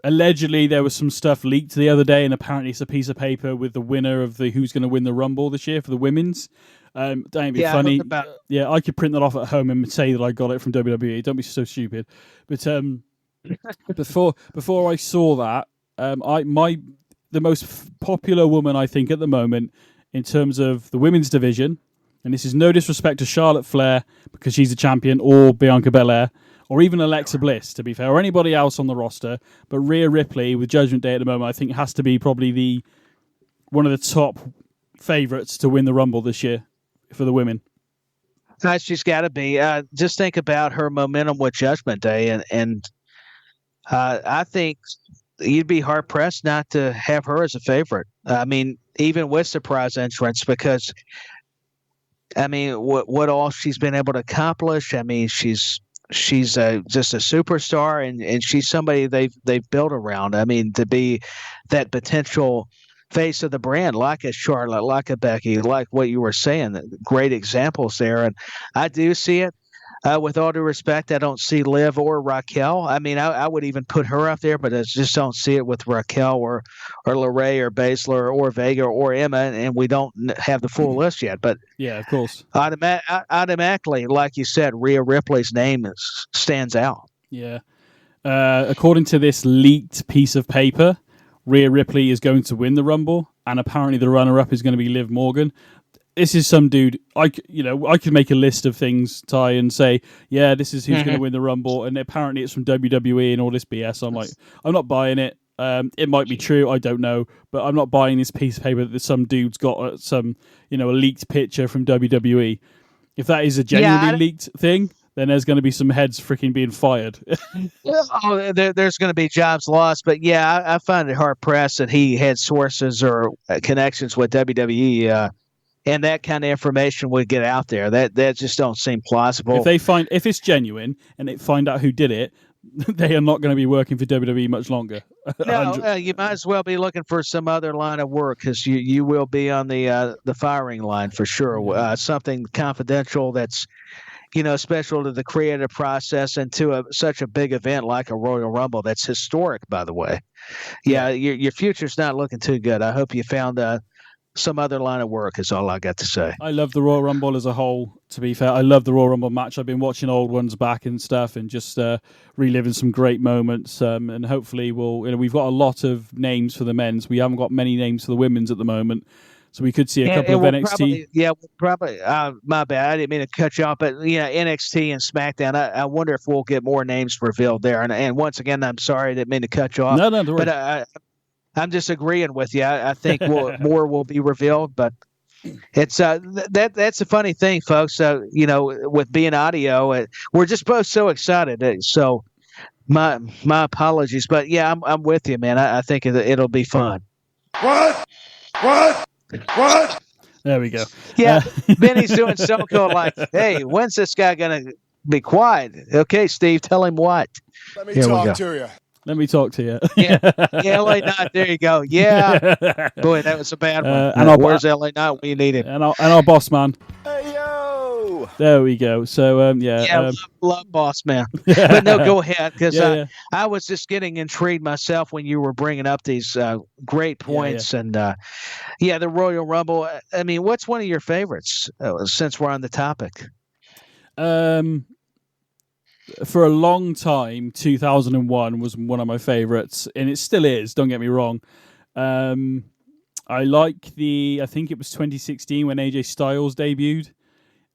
Allegedly, there was some stuff leaked the other day, and apparently it's a piece of paper with the winner of the who's going to win the Rumble this year for the women's. Don't be funny. Yeah, I could print that off at home and say that I got it from WWE. Don't be so stupid. But before I saw that, the most popular woman I think at the moment in terms of the women's division, and this is no disrespect to Charlotte Flair because she's a champion, or Bianca Belair, or even Alexa Bliss, to be fair, or anybody else on the roster, but Rhea Ripley with Judgment Day at the moment, I think has to be probably one of the top favorites to win the Rumble this year for the women. She's got to be. Just think about her momentum with Judgment Day, and I think you'd be hard pressed not to have her as a favorite. I mean, even with surprise entrance, because I mean, what all she's been able to accomplish. I mean, she's just a superstar, and she's somebody they've built around. I mean, to be that potential face of the brand, like a Charlotte, like a Becky, like what you were saying, great examples there. And I do see it. With all due respect, I don't see Liv or Raquel. I mean, I would even put her up there, but I just don't see it with Raquel or LeRae or Baszler or Vega or Emma, and we don't have the full list yet. But yeah, of course, automatically, like you said, Rhea Ripley's name stands out. Yeah. According to this leaked piece of paper, Rhea Ripley is going to win the Rumble, and apparently the runner-up is going to be Liv Morgan. This is some dude. I could make a list of things, Ty, and say, yeah, this is who's going to win the Rumble, and apparently it's from WWE and all this BS. I'm like, I'm not buying it. It might be true, I don't know, but I'm not buying this piece of paper that some dude's got some, a leaked picture from WWE. If that is a genuinely leaked thing, then there's going to be some heads freaking being fired. There's going to be jobs lost. But yeah, I find it hard pressed that he had sources or connections with WWE, and that kind of information would get out there. That just don't seem plausible. If it's genuine and they find out who did it, they are not going to be working for WWE much longer. No, you might as well be looking for some other line of work, because you will be on the firing line for sure. Something confidential that's special to the creative process and to such a big event like a Royal Rumble that's historic, by the way. Yeah, your future's not looking too good. I hope you found some other line of work is all I got to say. I love the Royal Rumble as a whole, to be fair. I love the Royal Rumble match. I've been watching old ones back and stuff and just reliving some great moments. And hopefully we've got a lot of names for the men's. We haven't got many names for the women's at the moment. So we could see a couple of NXT. Probably. My bad. I didn't mean to cut you off, but NXT and SmackDown. I wonder if we'll get more names revealed there. And once again, I'm sorry, I didn't mean to cut you off. No, don't worry. But I'm just agreeing with you. I think more will be revealed, but it's that's a funny thing, folks. With being audio, we're just both so excited. So my apologies, but yeah, I'm with you, man. I think it'll be fun. What? There we go. Yeah, Benny's doing so cool. Like, hey, when's this guy gonna be quiet? Okay, Steve, tell him what. Let me talk to you. Let me talk to you. Yeah, LA Knight. There you go. Yeah. Boy, that was a bad one. And where's LA Knight when you need him? And our boss man. Hey, yo. There we go. So, love boss man. But no, go ahead, because I was just getting intrigued myself when you were bringing up these great points. And, the Royal Rumble. I mean, what's one of your favorites, since we're on the topic? For a long time, 2001 was one of my favorites, and it still is, don't get me wrong. I like I think it was 2016 when AJ Styles debuted.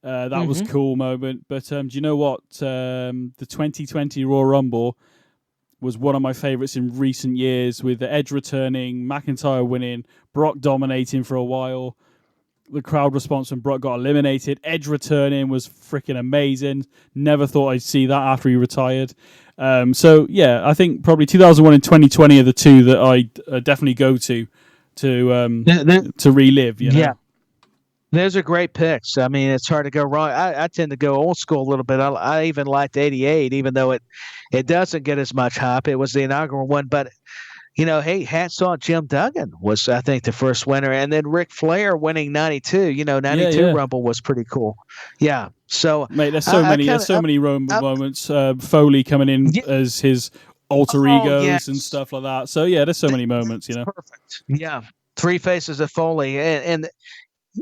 That was a cool moment. But do you know what? The 2020 Royal Rumble was one of my favorites in recent years, with the Edge returning, McIntyre winning, Brock dominating for a while. The crowd response when Brock got eliminated. Edge returning was freaking amazing. Never thought I'd see that after he retired. I think probably 2001 and 2020 are the two that I definitely go to relive. Yeah, those are great picks. I mean, it's hard to go wrong. I tend to go old school a little bit. I even liked 88, even though it doesn't get as much hype. It was the inaugural one, but hey, hats off, Jim Duggan was, I think, the first winner. And then Ric Flair winning 92. 92 Rumble was pretty cool. Yeah. So, mate, there's so many moments. Foley coming in as his alter egos and stuff like that. So, yeah, there's so many moments, Perfect. Yeah. Three faces of Foley. And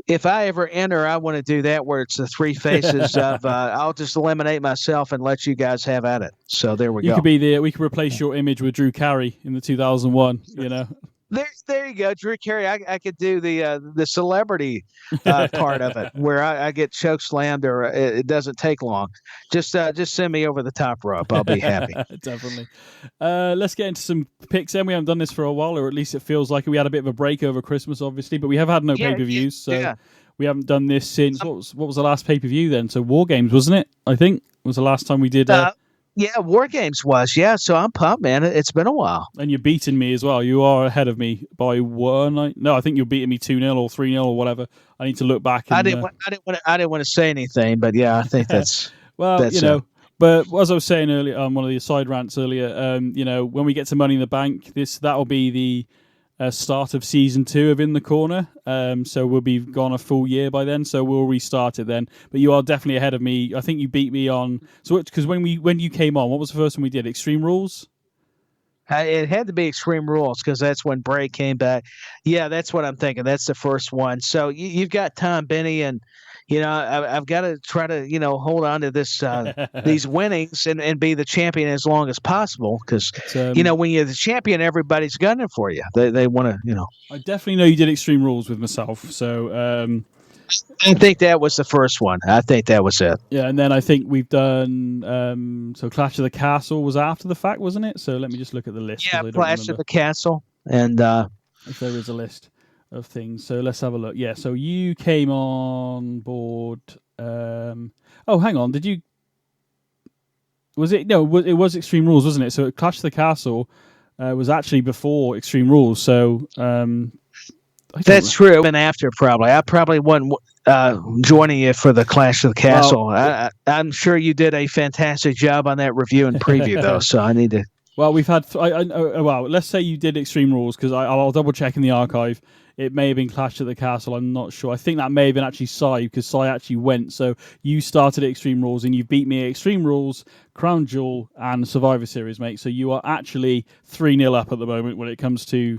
if I ever enter, I want to do that where it's the three faces of I'll just eliminate myself and let you guys have at it. So there we go. We could replace your image with Drew Carey in the 2001, There you go, Drew Carey. I could do the celebrity part of it, where I get choke slammed, or it doesn't take long. Just send me over the top rope. I'll be happy. Definitely. Let's get into some picks. Then we haven't done this for a while, or at least it feels like it. We had a bit of a break over Christmas, obviously, but we have had no pay-per-views, so we haven't done this since what was the last pay-per-view then? So War Games, wasn't it? I think was the last time we did. Yeah, War Games was. Yeah, so I'm pumped, man. It's been a while. And you're beating me as well. You are ahead of me by one. I think you're beating me 2-0 or 3-0 or whatever. I need to look back. And, I didn't want to say anything, but yeah, I think that's well, that's But as I was saying earlier on one of the side rants earlier, when we get to Money in the Bank, that'll be the start of season 2 of In the Corner. So we'll be gone a full year by then. So we'll restart it then. But you are definitely ahead of me. I think you beat me on. So because when you came on, what was the first one we did? Extreme Rules. It had to be Extreme Rules because that's when Bray came back. Yeah, that's what I'm thinking. That's the first one. So you've got time, Benny, and I've got to try to hold on to this these winnings and be the champion as long as possible because when you're the champion, everybody's gunning for you. They want to I definitely know you did Extreme Rules with myself. So I think that was the first one. I think that was it. Yeah, and then I think we've done so Clash of the Castle was after the fact, wasn't it? So let me just look at the list. Yeah, Clash of the Castle, and if there is a list of things. So let's have a look. Yeah, so you came on board. Hang on. Did you? Was it? No, it was Extreme Rules, wasn't it? So Clash of the Castle was actually before Extreme Rules. So that's true. And after probably, I probably wasn't joining you for the Clash of the Castle. Well, I'm sure you did a fantastic job on that review and preview, though. So I need to. Well, we've had. Let's say you did Extreme Rules because I'll double check in the archive. It may have been Clash at the Castle. I'm not sure. I think that may have been actually Sai because Sai actually went. So you started at Extreme Rules and you beat me at Extreme Rules, Crown Jewel, and Survivor Series, mate. So you are actually 3-0 up at the moment when it comes to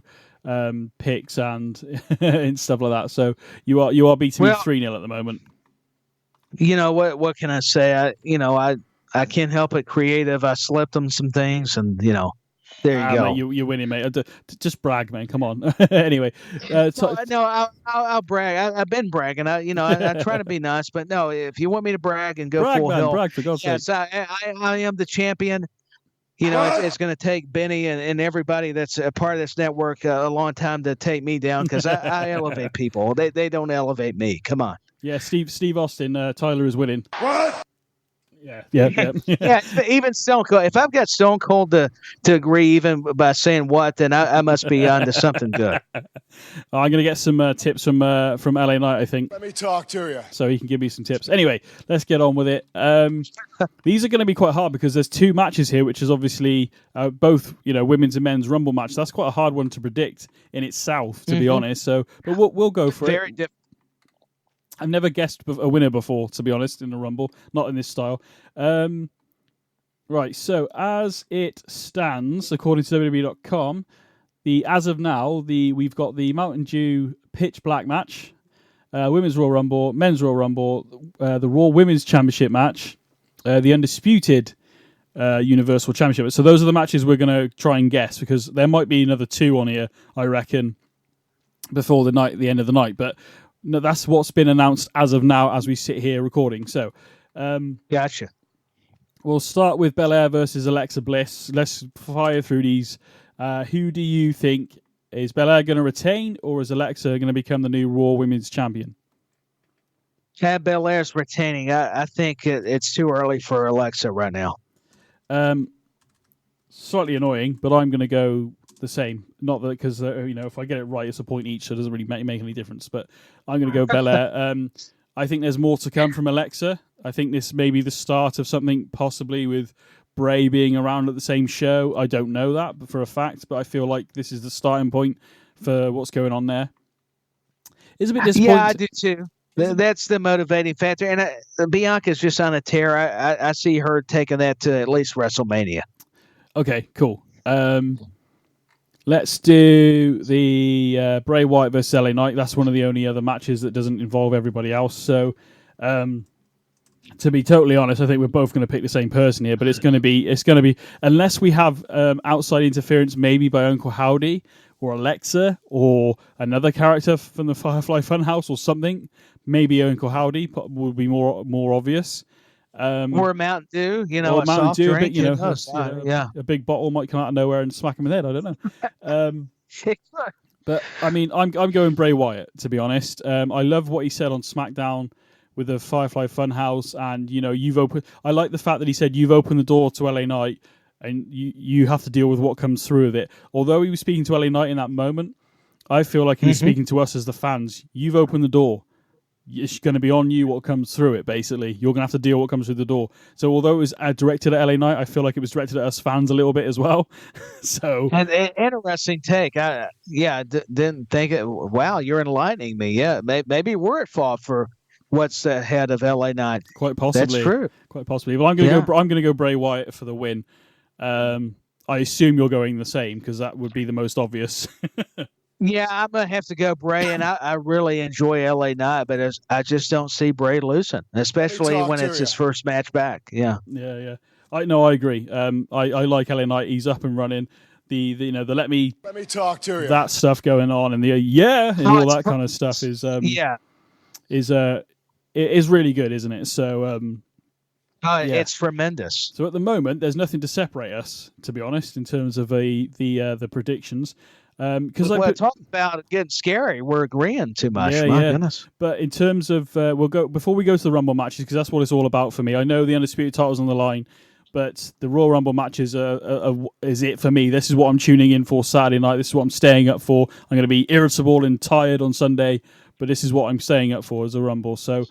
picks and and stuff like that. So you are beating me 3-0 at the moment. You know what can I say? I can't help it. Creative. I slipped them some things, and there you go. Mate, you're winning, mate. Just brag, man. Come on. Anyway, no, I'll brag. I've been bragging. I try to be nice, but no. If you want me to brag and go full hill, brag for God's sake. Yes, I am the champion. It's going to take Benny and everybody that's a part of this network a long time to take me down because I elevate people. They don't elevate me. Come on. Yeah, Steve Austin, Tyler is winning. What? Yeah. Yeah, even Stone Cold. If I've got Stone Cold to agree even by saying what, then I must be onto something good. I'm going to get some tips from LA Knight, I think. Let me talk to you. So he can give me some tips. Anyway, let's get on with it. These are going to be quite hard because there's 2 matches here, which is obviously both women's and men's Rumble match. That's quite a hard one to predict in itself, to be honest. So, but we'll go for it. Very different. I've never guessed a winner before, to be honest, in the Rumble. Not in this style. Right, so as it stands, according to WWE.com, as of now, we've got the Mountain Dew Pitch Black match, Women's Royal Rumble, Men's Royal Rumble, the Raw Women's Championship match, the Undisputed Universal Championship. So those are the matches we're going to try and guess, because there might be another 2 on here, I reckon, before the end of the night. But no, that's what's been announced as of now as we sit here recording. So, gotcha. We'll start with Belair versus Alexa Bliss. Let's fire through these. Who do you think, is Belair going to retain, or is Alexa going to become the new Raw Women's Champion? Belair's retaining. I think it's too early for Alexa right now. Slightly annoying, but I'm going to go the same. Not that because if I get it right, it's a point each, so it doesn't really make any difference. But I'm going to go Belair. I think there's more to come from Alexa. I think this may be the start of something, possibly with Bray being around at the same show. I don't know that for a fact, but I feel like this is the starting point for what's going on there. It's a bit disappointing. Yeah, I do too. That's the motivating factor. And Bianca's just on a tear. I see her taking that to at least WrestleMania. Okay, cool. Let's do the Bray Wyatt versus LA Knight. That's one of the only other matches that doesn't involve everybody else. So, to be totally honest, I think we're both going to pick the same person here. But it's going to be unless we have outside interference, maybe by Uncle Howdy, or Alexa or another character from the Firefly Funhouse or something. Maybe Uncle Howdy would be more obvious. Or Mountain Dew, or a Mountain soft Dew, drink. a big bottle might come out of nowhere and smack him in the head. I don't know. But I mean, I'm going Bray Wyatt, to be honest. I love what he said on SmackDown with the Firefly Funhouse, and you've opened. I like the fact that he said you've opened the door to LA Knight, and you have to deal with what comes through with it. Although he was speaking to LA Knight in that moment, I feel like he was speaking to us as the fans. You've opened the door. It's going to be on you what comes through it, basically. You're going to have to deal with what comes through the door. So although it was directed at LA Knight, I feel like it was directed at us fans a little bit as well. So and interesting take. Didn't think it. Wow, you're enlightening me. Yeah, maybe we're at fault for what's ahead of LA Knight. Quite possibly. That's true. Quite possibly. Well, I'm going to go Bray Wyatt for the win. I assume you're going the same because that would be the most obvious. Yeah, I'm going to have to go Bray, and I really enjoy LA Knight, but I just don't see Bray losing, especially when it's his first match back. Yeah. Yeah. I agree. I like LA Knight. He's up and running. The let me talk to you. That stuff going on and and all that kind of stuff is it is really good, isn't it? So it's tremendous. So at the moment, there's nothing to separate us, to be honest, in terms of the predictions. Because talk about it getting scary. We're agreeing too much. Yeah, My goodness. But in terms of we'll go before we go to the Rumble matches because that's what it's all about for me. I know the Undisputed title's on the line, but the Royal Rumble matches is it for me. This is what I'm tuning in for Saturday night. This is what I'm staying up for. I'm going to be irritable and tired on Sunday, but this is what I'm staying up for as a Rumble. So,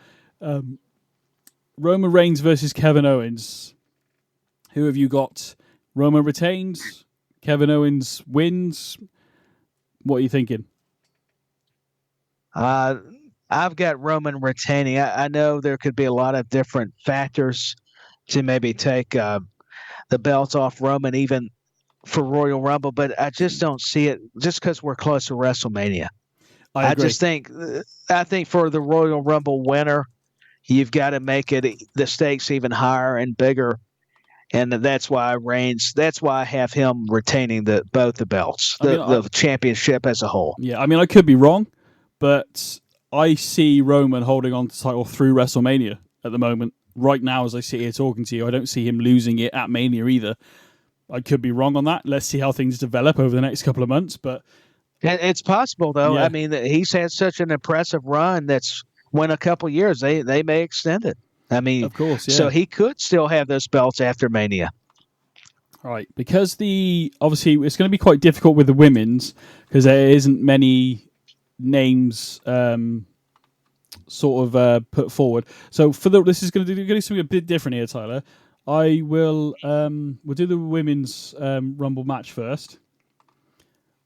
Roman Reigns versus Kevin Owens. Who have you got? Roman retains. Kevin Owens wins. What are you thinking? I've got Roman retaining. I know there could be a lot of different factors to maybe take the belt off Roman even for Royal Rumble, but I just don't see it just because we're close to WrestleMania. I just think for the Royal Rumble winner, you've got to make it the stakes even higher and bigger. And that's why I have him retaining both the belts, the championship as a whole. Yeah, I mean, I could be wrong, but I see Roman holding on to the title through WrestleMania at the moment. Right now, as I sit here talking to you, I don't see him losing it at Mania either. I could be wrong on that. Let's see how things develop over the next couple of months. But it's possible, though. Yeah. I mean, he's had such an impressive run that's went a couple years. They may extend it. I mean, of course, yeah. So he could still have those belts after Mania. All right, because obviously it's going to be quite difficult with the women's because there isn't many names put forward. So this is going to do something a bit different here, Tyler. I will we'll do the women's Rumble match first,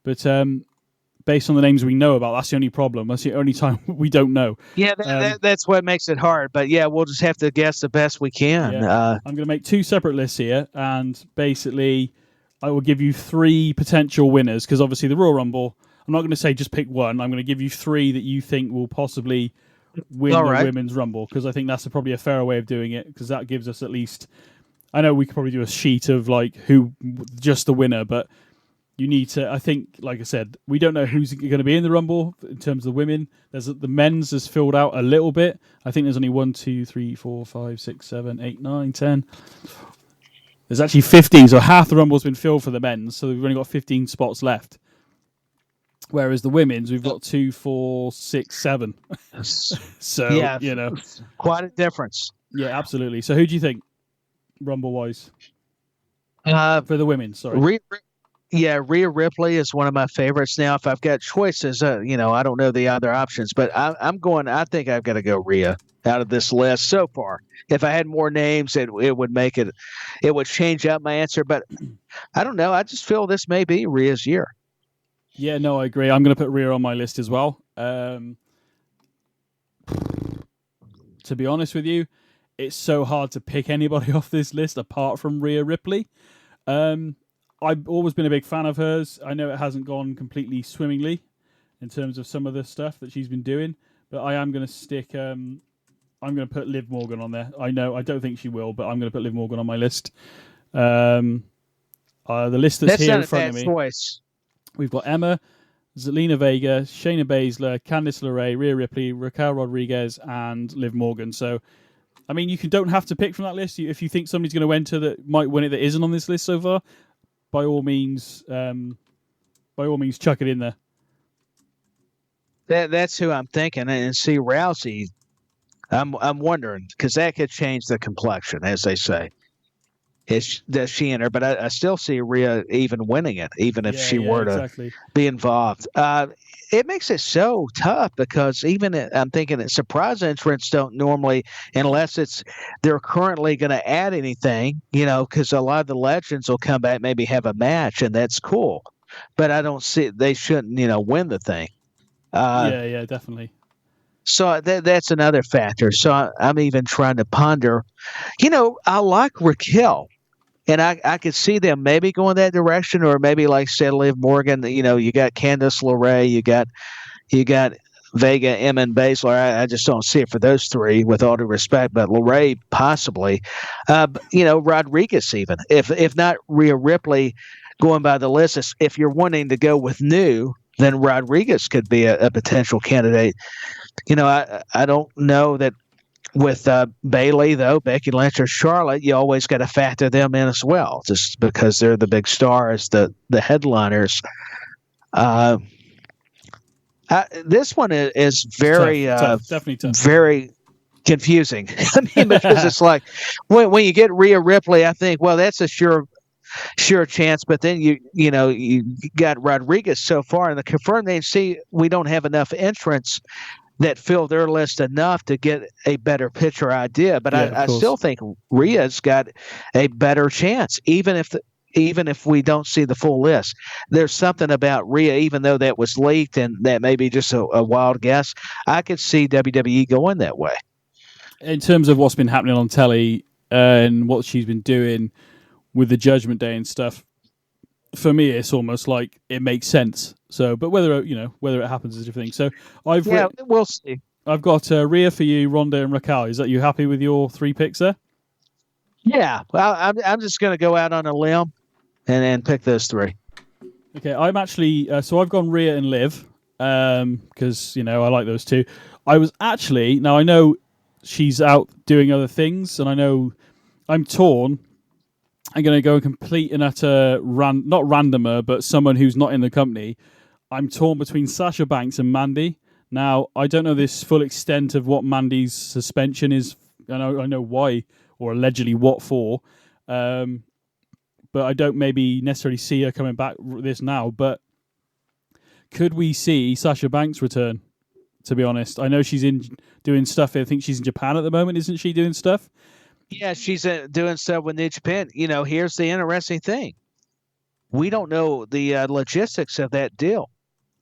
but based on the names we know about, that's the only problem. That's the only time we don't know. Yeah, that's what makes it hard. But yeah, we'll just have to guess the best we can. Yeah. I'm going to make two separate lists here, and basically I will give you three potential winners, because obviously the Royal Rumble, I'm not going to say just pick one. I'm going to give you three that you think will possibly win the Women's Rumble, because I think that's probably a fairer way of doing it, because that gives us at least... I know we could probably do a sheet of like just the winner, but you need to, I think, like I said, we don't know who's going to be in the Rumble in terms of the women. The men's has filled out a little bit. I think there's only 1, 2, 3, 4, 5, 6, 7, 8, 9, 10. There's actually 15, so half the Rumble's been filled for the men's, so we've only got 15 spots left. Whereas the women's, we've got 2, 4, 6, 7. So, yeah, quite a difference. Yeah, absolutely. So who do you think, Rumble-wise? For the women, sorry. Rhea Ripley is one of my favorites. Now, if I've got choices, I don't know the other options, but I think I've got to go Rhea out of this list so far. If I had more names, it would would change up my answer, but I don't know. I just feel this may be Rhea's year. Yeah, no, I agree. I'm going to put Rhea on my list as well. To be honest with you, it's so hard to pick anybody off this list apart from Rhea Ripley. I've always been a big fan of hers. I know it hasn't gone completely swimmingly in terms of some of the stuff that she's been doing, but I am going to stick... I'm going to put Liv Morgan on there. I don't think she will, but I'm going to put Liv Morgan on my list. The list that's here in front of me. Choice. We've got Emma, Zelina Vega, Shayna Baszler, Candice LeRae, Rhea Ripley, Raquel Rodriguez, and Liv Morgan. So, I mean, don't have to pick from that list. If you think somebody's going to enter that might win it that isn't on this list so far, by all means, chuck it in there. That's who I'm thinking. And see, Rousey, I'm wondering, because that could change the complexion, as they say. Does she enter? But I still see Rhea even winning it, even if she were to be involved. It makes it so tough because I'm thinking that surprise entrants don't normally, unless they're currently going to add anything, because a lot of the legends will come back, maybe have a match, and that's cool. But I don't see they shouldn't, win the thing. Yeah, definitely. So that's another factor. So I'm even trying to ponder. I like Raquel. And I could see them maybe going that direction, or maybe like say Liv Morgan. You got Candice LeRae, you got Vega, Emma, and Baszler. I just don't see it for those three, with all due respect. But LeRae possibly, Rodriguez even. If not Rhea Ripley, going by the list, if you're wanting to go with new, then Rodriguez could be a potential candidate. I don't know that. With Bayley, though, Becky Lynch or Charlotte, you always got to factor them in as well, just because they're the big stars, the headliners. This one is very, definitely tough. Very confusing. I mean, because it's like when you get Rhea Ripley, I think, well, that's a sure chance. But then you got Rodriguez so far, and the confirmed name. See, we don't have enough entrants that fill their list enough to get a better picture idea. But I still think Rhea's got a better chance, even if we don't see the full list. There's something about Rhea, even though that was leaked and that may be just a wild guess, I could see WWE going that way. In terms of what's been happening on telly and what she's been doing with the Judgment Day and stuff, for me, it's almost like it makes sense. So, but whether it happens is a different thing. So, we'll see. I've got Rhea for you, Ronda, and Raquel. Is that you happy with your 3 picks there? Yeah, well, I'm just going to go out on a limb and pick those 3. Okay, I'm actually so I've gone Rhea and Liv because I like those 2. I was actually now I know she's out doing other things, and I know I'm torn. I'm going to go a complete and utter not randomer, but someone who's not in the company. I'm torn between Sasha Banks and Mandy. Now, I don't know this full extent of what Mandy's suspension is. I know why, or allegedly what for. But I don't maybe necessarily see her coming back this now. But could we see Sasha Banks return, to be honest? I know she's doing stuff. I think she's in Japan at the moment, isn't she, doing stuff? Yeah, she's doing stuff with New Japan. Here's the interesting thing. We don't know the logistics of that deal.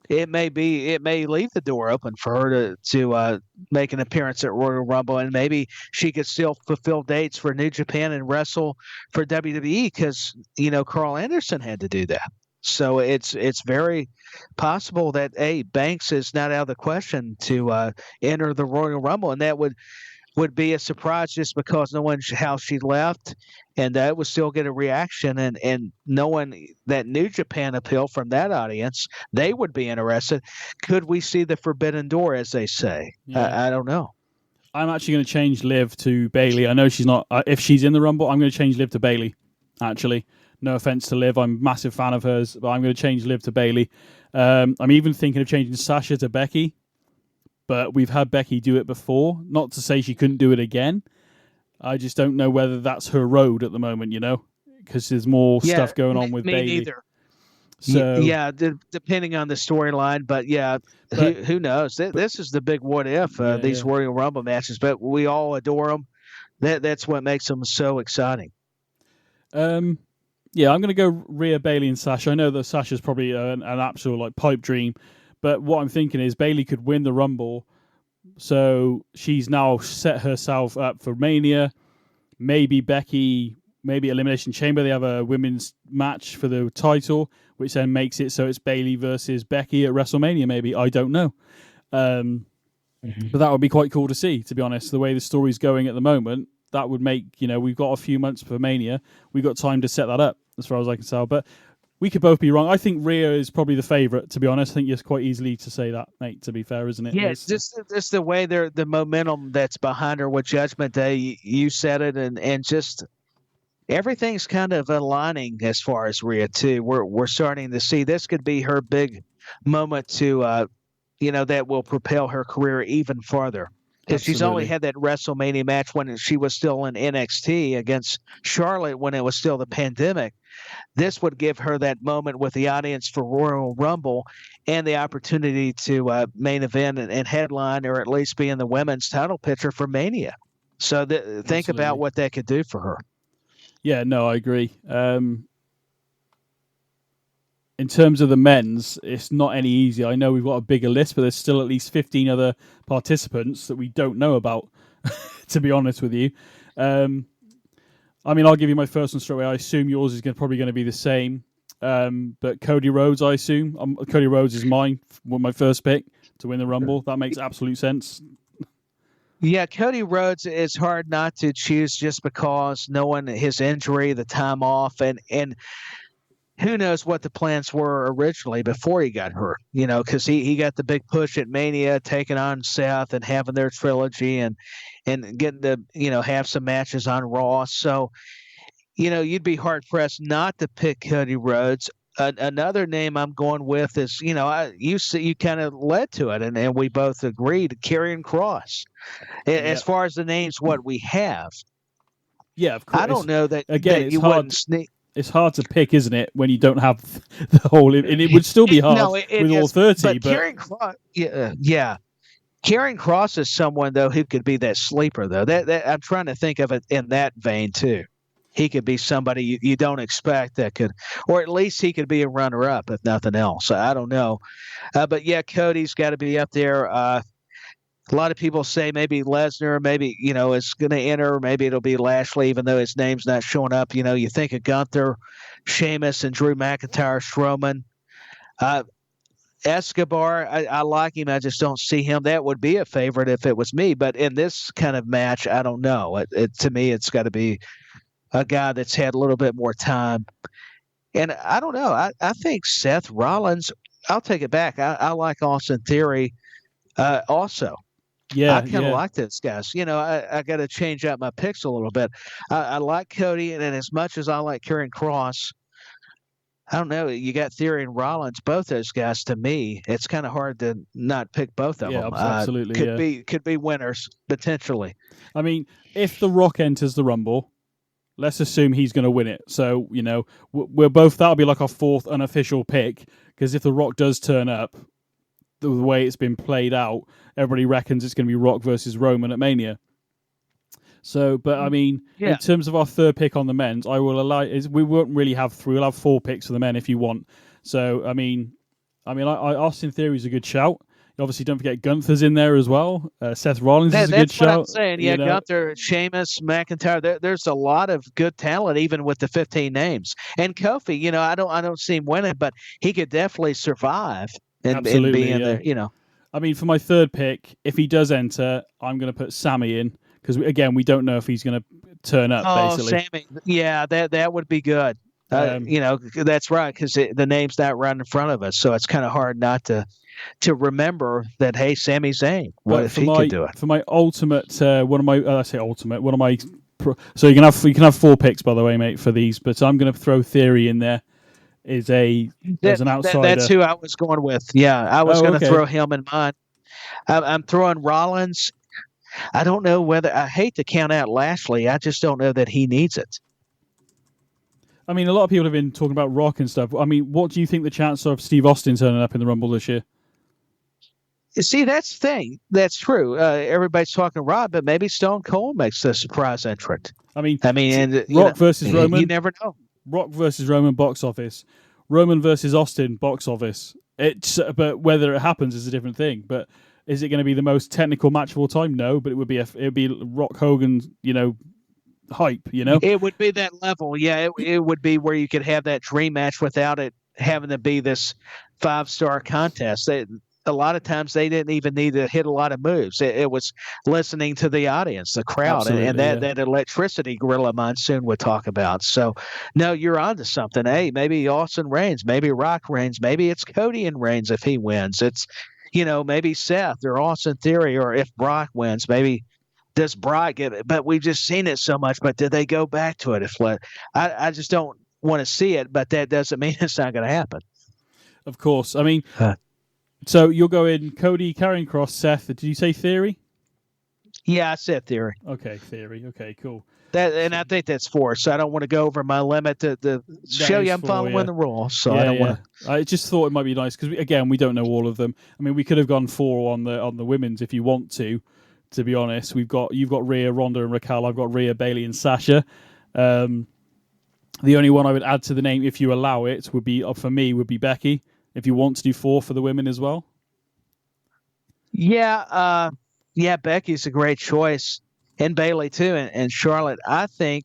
It may leave the door open for her to make an appearance at Royal Rumble, and maybe she could still fulfill dates for New Japan and wrestle for WWE because, Carl Anderson had to do that. So it's very possible that Banks is not out of the question to enter the Royal Rumble, and that would be a surprise just because knowing how she left, and that would still get a reaction, and knowing that New Japan appeal from that audience, they would be interested. Could we see the forbidden door, as they say? Yeah. I don't know. I'm actually going to change Liv to Bayley. I know she's not. If she's in the Rumble, I'm going to change Liv to Bayley. Actually, no offense to Liv, I'm a massive fan of hers, but I'm going to change Liv to Bayley. I'm even thinking of changing Sasha to Becky. But we've had Becky do it before. Not to say she couldn't do it again. I just don't know whether that's her road at the moment, because there's more stuff going on with Bayley. Neither. So depending on the storyline, but who knows? This is the big what if these Royal Rumble matches, but we all adore them. That's what makes them so exciting. I'm going to go Rhea, Bayley, and Sasha. I know that Sasha's probably an absolute pipe dream. But what I'm thinking is Bayley could win the Rumble, so she's now set herself up for Mania. Maybe Becky, maybe Elimination Chamber, they have a women's match for the title, which then makes it so it's Bayley versus Becky at WrestleMania, maybe. I don't know. But that would be quite cool to see, to be honest. The way the story's going at the moment, that would make, we've got a few months for Mania. We've got time to set that up, as far as I can tell. But We could both be wrong. I think Rhea is probably the favourite, to be honest. I think it's quite easily to say that, mate, to be fair, isn't it? Yeah, it's just the way the momentum that's behind her with Judgment Day. You said it, and just everything's kind of aligning as far as Rhea too. We're starting to see this could be her big moment to, that will propel her career even farther. Because she's only had that WrestleMania match when she was still in NXT against Charlotte when it was still the pandemic. This would give her that moment with the audience for Royal Rumble and the opportunity to main event and headline, or at least be in the women's title picture for Mania. So think about what that could do for her. Yeah, no, I agree. In terms of the men's, it's not any easier. I know we've got a bigger list, but there's still at least 15 other participants that we don't know about, to be honest with you. I'll give you my first one straight away. I assume yours is probably going to be the same. But Cody Rhodes, I assume. Cody Rhodes is my first pick to win the Rumble. That makes absolute sense. Yeah, Cody Rhodes is hard not to choose just because knowing his injury, the time off, and who knows what the plans were originally before he got hurt, because he got the big push at Mania, taking on Seth and having their trilogy and getting to, have some matches on Raw. So, you'd be hard pressed not to pick Cody Rhodes. Another name I'm going with is, you kind of led to it, and we both agreed, Karrion Kross. As far as the names, what we have. Yeah, of course. I don't know that, again, that you wouldn't sneak. It's hard to pick, isn't it, when you don't have the whole... And it would still be hard with all 30. But Karrion Kross, yeah. Karrion Kross is someone, though, who could be that sleeper, though. That I'm trying to think of it in that vein, too. He could be somebody you don't expect that could... Or at least he could be a runner-up, if nothing else. I don't know. But, yeah, Cody's got to be up there. A lot of people say maybe Lesnar, maybe, is going to enter. Maybe it'll be Lashley, even though his name's not showing up. You think of Gunther, Sheamus, and Drew McIntyre, Strowman. Escobar, I like him. I just don't see him. That would be a favorite if it was me. But in this kind of match, I don't know. To me, it's got to be a guy that's had a little bit more time. And I don't know. I think Seth Rollins, I'll take it back. I like Austin Theory also. Yeah, I kind of like those guys. I got to change up my picks a little bit. I like Cody, and as much as I like Karrion Kross, I don't know. You got Theory and Rollins, both those guys. To me, it's kind of hard to not pick both of them. Absolutely, could be winners potentially. I mean, if The Rock enters the Rumble, let's assume he's going to win it. So we're both, that'll be like our fourth unofficial pick, because if The Rock does turn up, the way it's been played out, everybody reckons it's going to be Rock versus Roman at Mania. So, but I mean, in terms of our third pick on the men's, I will allow. We won't really have three. We'll have 4 picks for the men if you want. So, I mean, Austin Theory is a good shout. Obviously, don't forget Gunther's in there as well. Seth Rollins is a good shout. That's what I'm saying. Yeah, Gunther, Sheamus, McIntyre. There's a lot of good talent, even with the 15 names. And Kofi, I don't see him winning, but he could definitely survive. And be in there, I mean, for my third pick, if he does enter, I'm going to put Sammy in, because again, we don't know if he's going to turn up. Basically, Sammy, yeah, that would be good. That's right, because the name's not right in front of us, so it's kind of hard not to remember that. Hey, Sami Zayn, what if he could do it? For my ultimate, so you can have 4 picks, by the way, mate, for these, but I'm going to throw Theory in there. As an outsider. That's who I was going with. Yeah, I was going to throw him in mine. I'm throwing Rollins. I don't know whether... I hate to count out Lashley. I just don't know that he needs it. I mean, a lot of people have been talking about Rock and stuff. I mean, what do you think the chance of Steve Austin turning up in the Rumble this year? See, that's the thing. That's true. Everybody's talking Rock, but maybe Stone Cold makes the surprise entrant. I mean, and Rock versus Roman. You never know. Rock versus Roman, box office. Roman versus Austin, box office. But whether it happens is a different thing. But is it going to be the most technical match of all time? No, but it would be Rock Hogan, hype. It would be that level. Yeah, it would be where you could have that dream match without it having to be this 5-star contest. a lot of times they didn't even need to hit a lot of moves. It was listening to the audience, the crowd, and that electricity Gorilla Monsoon would talk about. So, no, you're onto something. Hey, maybe Austin Reigns, maybe Rock Reigns, maybe it's Cody and Reigns if he wins. It's, maybe Seth or Austin Theory, or if Brock wins, maybe does Brock get it? But we've just seen it so much. But did they go back to it? I just don't want to see it, but that doesn't mean it's not going to happen. Of course. I mean, so you're going Cody, Karrion Kross, Seth. Did you say Theory? Yeah, I said Theory. Okay, Theory. Okay, cool. And I think that's 4. So I don't want to go over my limit to show you I'm following the rules. So I don't want to. I just thought it might be nice because again, we don't know all of them. I mean, we could have gone 4 on the women's if you want to. To be honest, you've got Rhea, Ronda, and Raquel. I've got Rhea, Bayley, and Sasha. The only one I would add to the name, if you allow it, would be Becky. If you want to do 4 for the women as well. Yeah, Becky's a great choice, and Bayley too, and Charlotte. I think.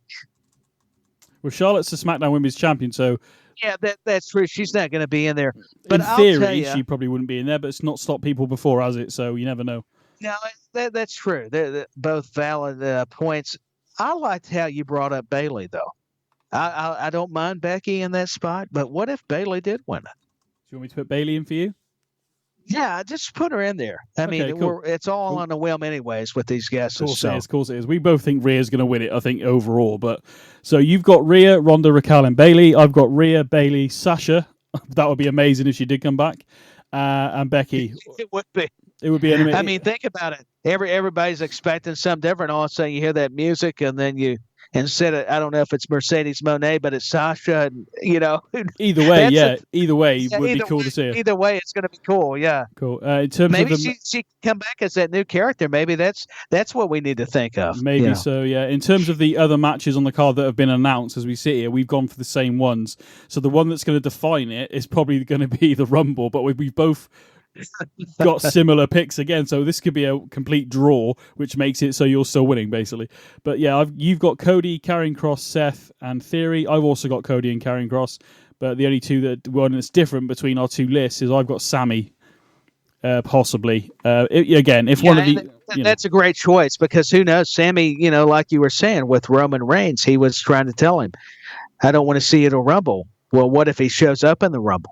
Well, Charlotte's the SmackDown Women's Champion, so. Yeah, that's true. She's not going to be in there. But in theory, she probably wouldn't be in there, but it's not stopped people before, has it? So you never know. No, that's true. They're both valid points. I liked how you brought up Bayley, though. I don't mind Becky in that spot, but what if Bayley did win it? Do you want me to put Bayley in for you? Yeah, just put her in there. I mean, cool. It's all on a whim anyways with these guests. Of course it is. We both think Rhea's going to win it, I think, overall. But so you've got Rhea, Ronda, Raquel, and Bayley. I've got Rhea, Bayley, Sasha. That would be amazing if she did come back. And Becky. It would be. It would be an amazing. I mean, think about it. Everybody's expecting something different. All of a sudden, you hear that music, and then instead of, I don't know if it's Mercedes Moné, but it's Sasha. And, Either way, Either way, would be cool to see her. Either way, it's going to be cool. Yeah. Cool. In terms maybe of she come back as that new character. Maybe that's what we need to think of. Maybe so. Yeah. In terms of the other matches on the card that have been announced, as we sit here, we've gone for the same ones. So the one that's going to define it is probably going to be the Rumble. But we've both got similar picks again, so this could be a complete draw, which makes it so you're still winning basically. But yeah, you've got Cody, Karrion Kross, Seth, and Theory. I've also got Cody and Karrion Kross, but the only one that's different between our two lists is I've got Sammy, possibly. That's a great choice because who knows, Sammy, like you were saying with Roman Reigns, he was trying to tell him, I don't want to see it a Rumble. Well, what if he shows up in the Rumble?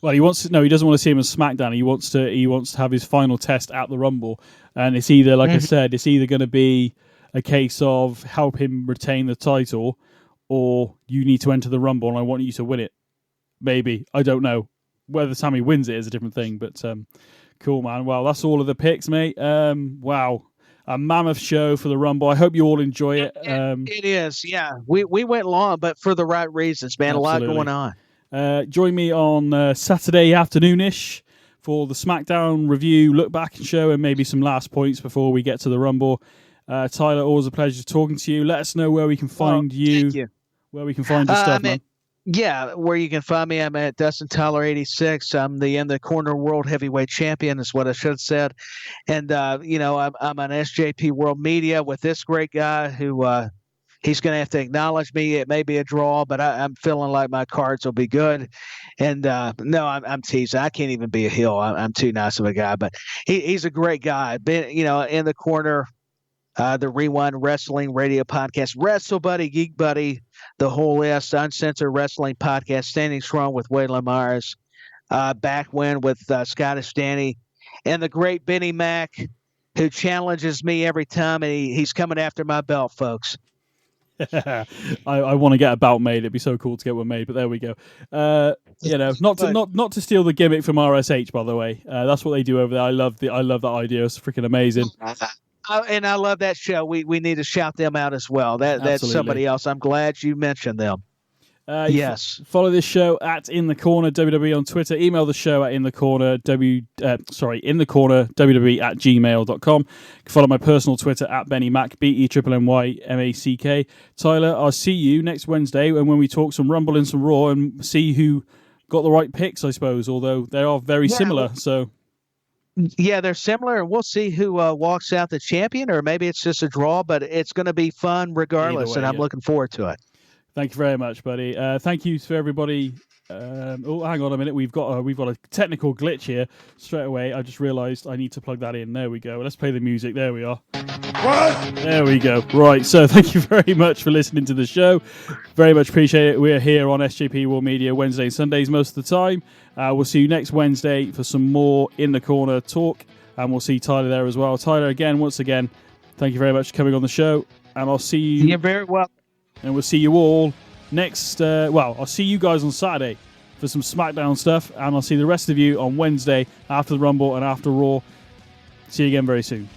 Well, he doesn't want to see him in SmackDown. He wants to have his final test at the Rumble, and it's either, like I said, it's either going to be a case of help him retain the title, or you need to enter the Rumble, and I want you to win it. Maybe, I don't know. Whether Sammy wins it is a different thing, but cool, man. Well, that's all of the picks, mate. Wow, a mammoth show for the Rumble. I hope you all enjoy it. It is, yeah. We went long, but for the right reasons, man. Absolutely. A lot going on. Join me on Saturday afternoonish for the SmackDown review, look back and show, and maybe some last points before we get to the Rumble. Tyler, always a pleasure talking to you. Let us know where we can find you. Thank you. Where we can find your stuff, man. Yeah, where you can find me, I'm at Dustin Tyler 86. I'm the In the Corner World Heavyweight Champion, is what I should have said. And I'm on SJP World Media with this great guy who. He's going to have to acknowledge me. It may be a draw, but I'm feeling like my cards will be good. And no, I'm teasing. I can't even be a heel. I'm too nice of a guy. But he's a great guy. Been In the Corner, the Rewind Wrestling Radio Podcast, Wrestle Buddy, Geek Buddy, the whole list, Uncensored Wrestling Podcast, Standing Strong with Waylon Myers, Back When with Scottish Danny, and the great Benny Mac, who challenges me every time. And he's coming after my belt, folks. I want to get a bout made. It'd be so cool to get one made, but there we go. Not to steal the gimmick from RSH, by the way. That's what they do over there. I love that idea. It's freaking amazing. And I love that show. We need to shout them out as well. That's somebody else. I'm glad you mentioned them. Yes. Follow this show at In the Corner WWE on Twitter. Email the show at inthecornerwwe@gmail.com. You can follow my personal Twitter at BenNy Mac, BenNyMack. Tyler, I'll see you next Wednesday when we talk some Rumble and some Raw and see who got the right picks, I suppose, although they are very similar. So. Yeah, they're similar, and we'll see who walks out the champion, or maybe it's just a draw, but it's going to be fun regardless, and I'm looking forward to it. Thank you very much, buddy. Thank you to everybody Oh, hang on a minute. We've got a technical glitch here. Straight away, I just realised I need to plug that in. There we go. Let's play the music. There we are. What? There we go. Right. So thank you very much for listening to the show. Very much appreciate it. We're here on SJP World Media Wednesdays and Sundays most of the time. We'll see you next Wednesday for some more In the Corner talk, and we'll see Tyler there as well. Tyler, once again, thank you very much for coming on the show, and I'll see you. You're very welcome. And we'll see you all next. I'll see you guys on Saturday for some SmackDown stuff, and I'll see the rest of you on Wednesday after the Rumble and after Raw. See you again very soon.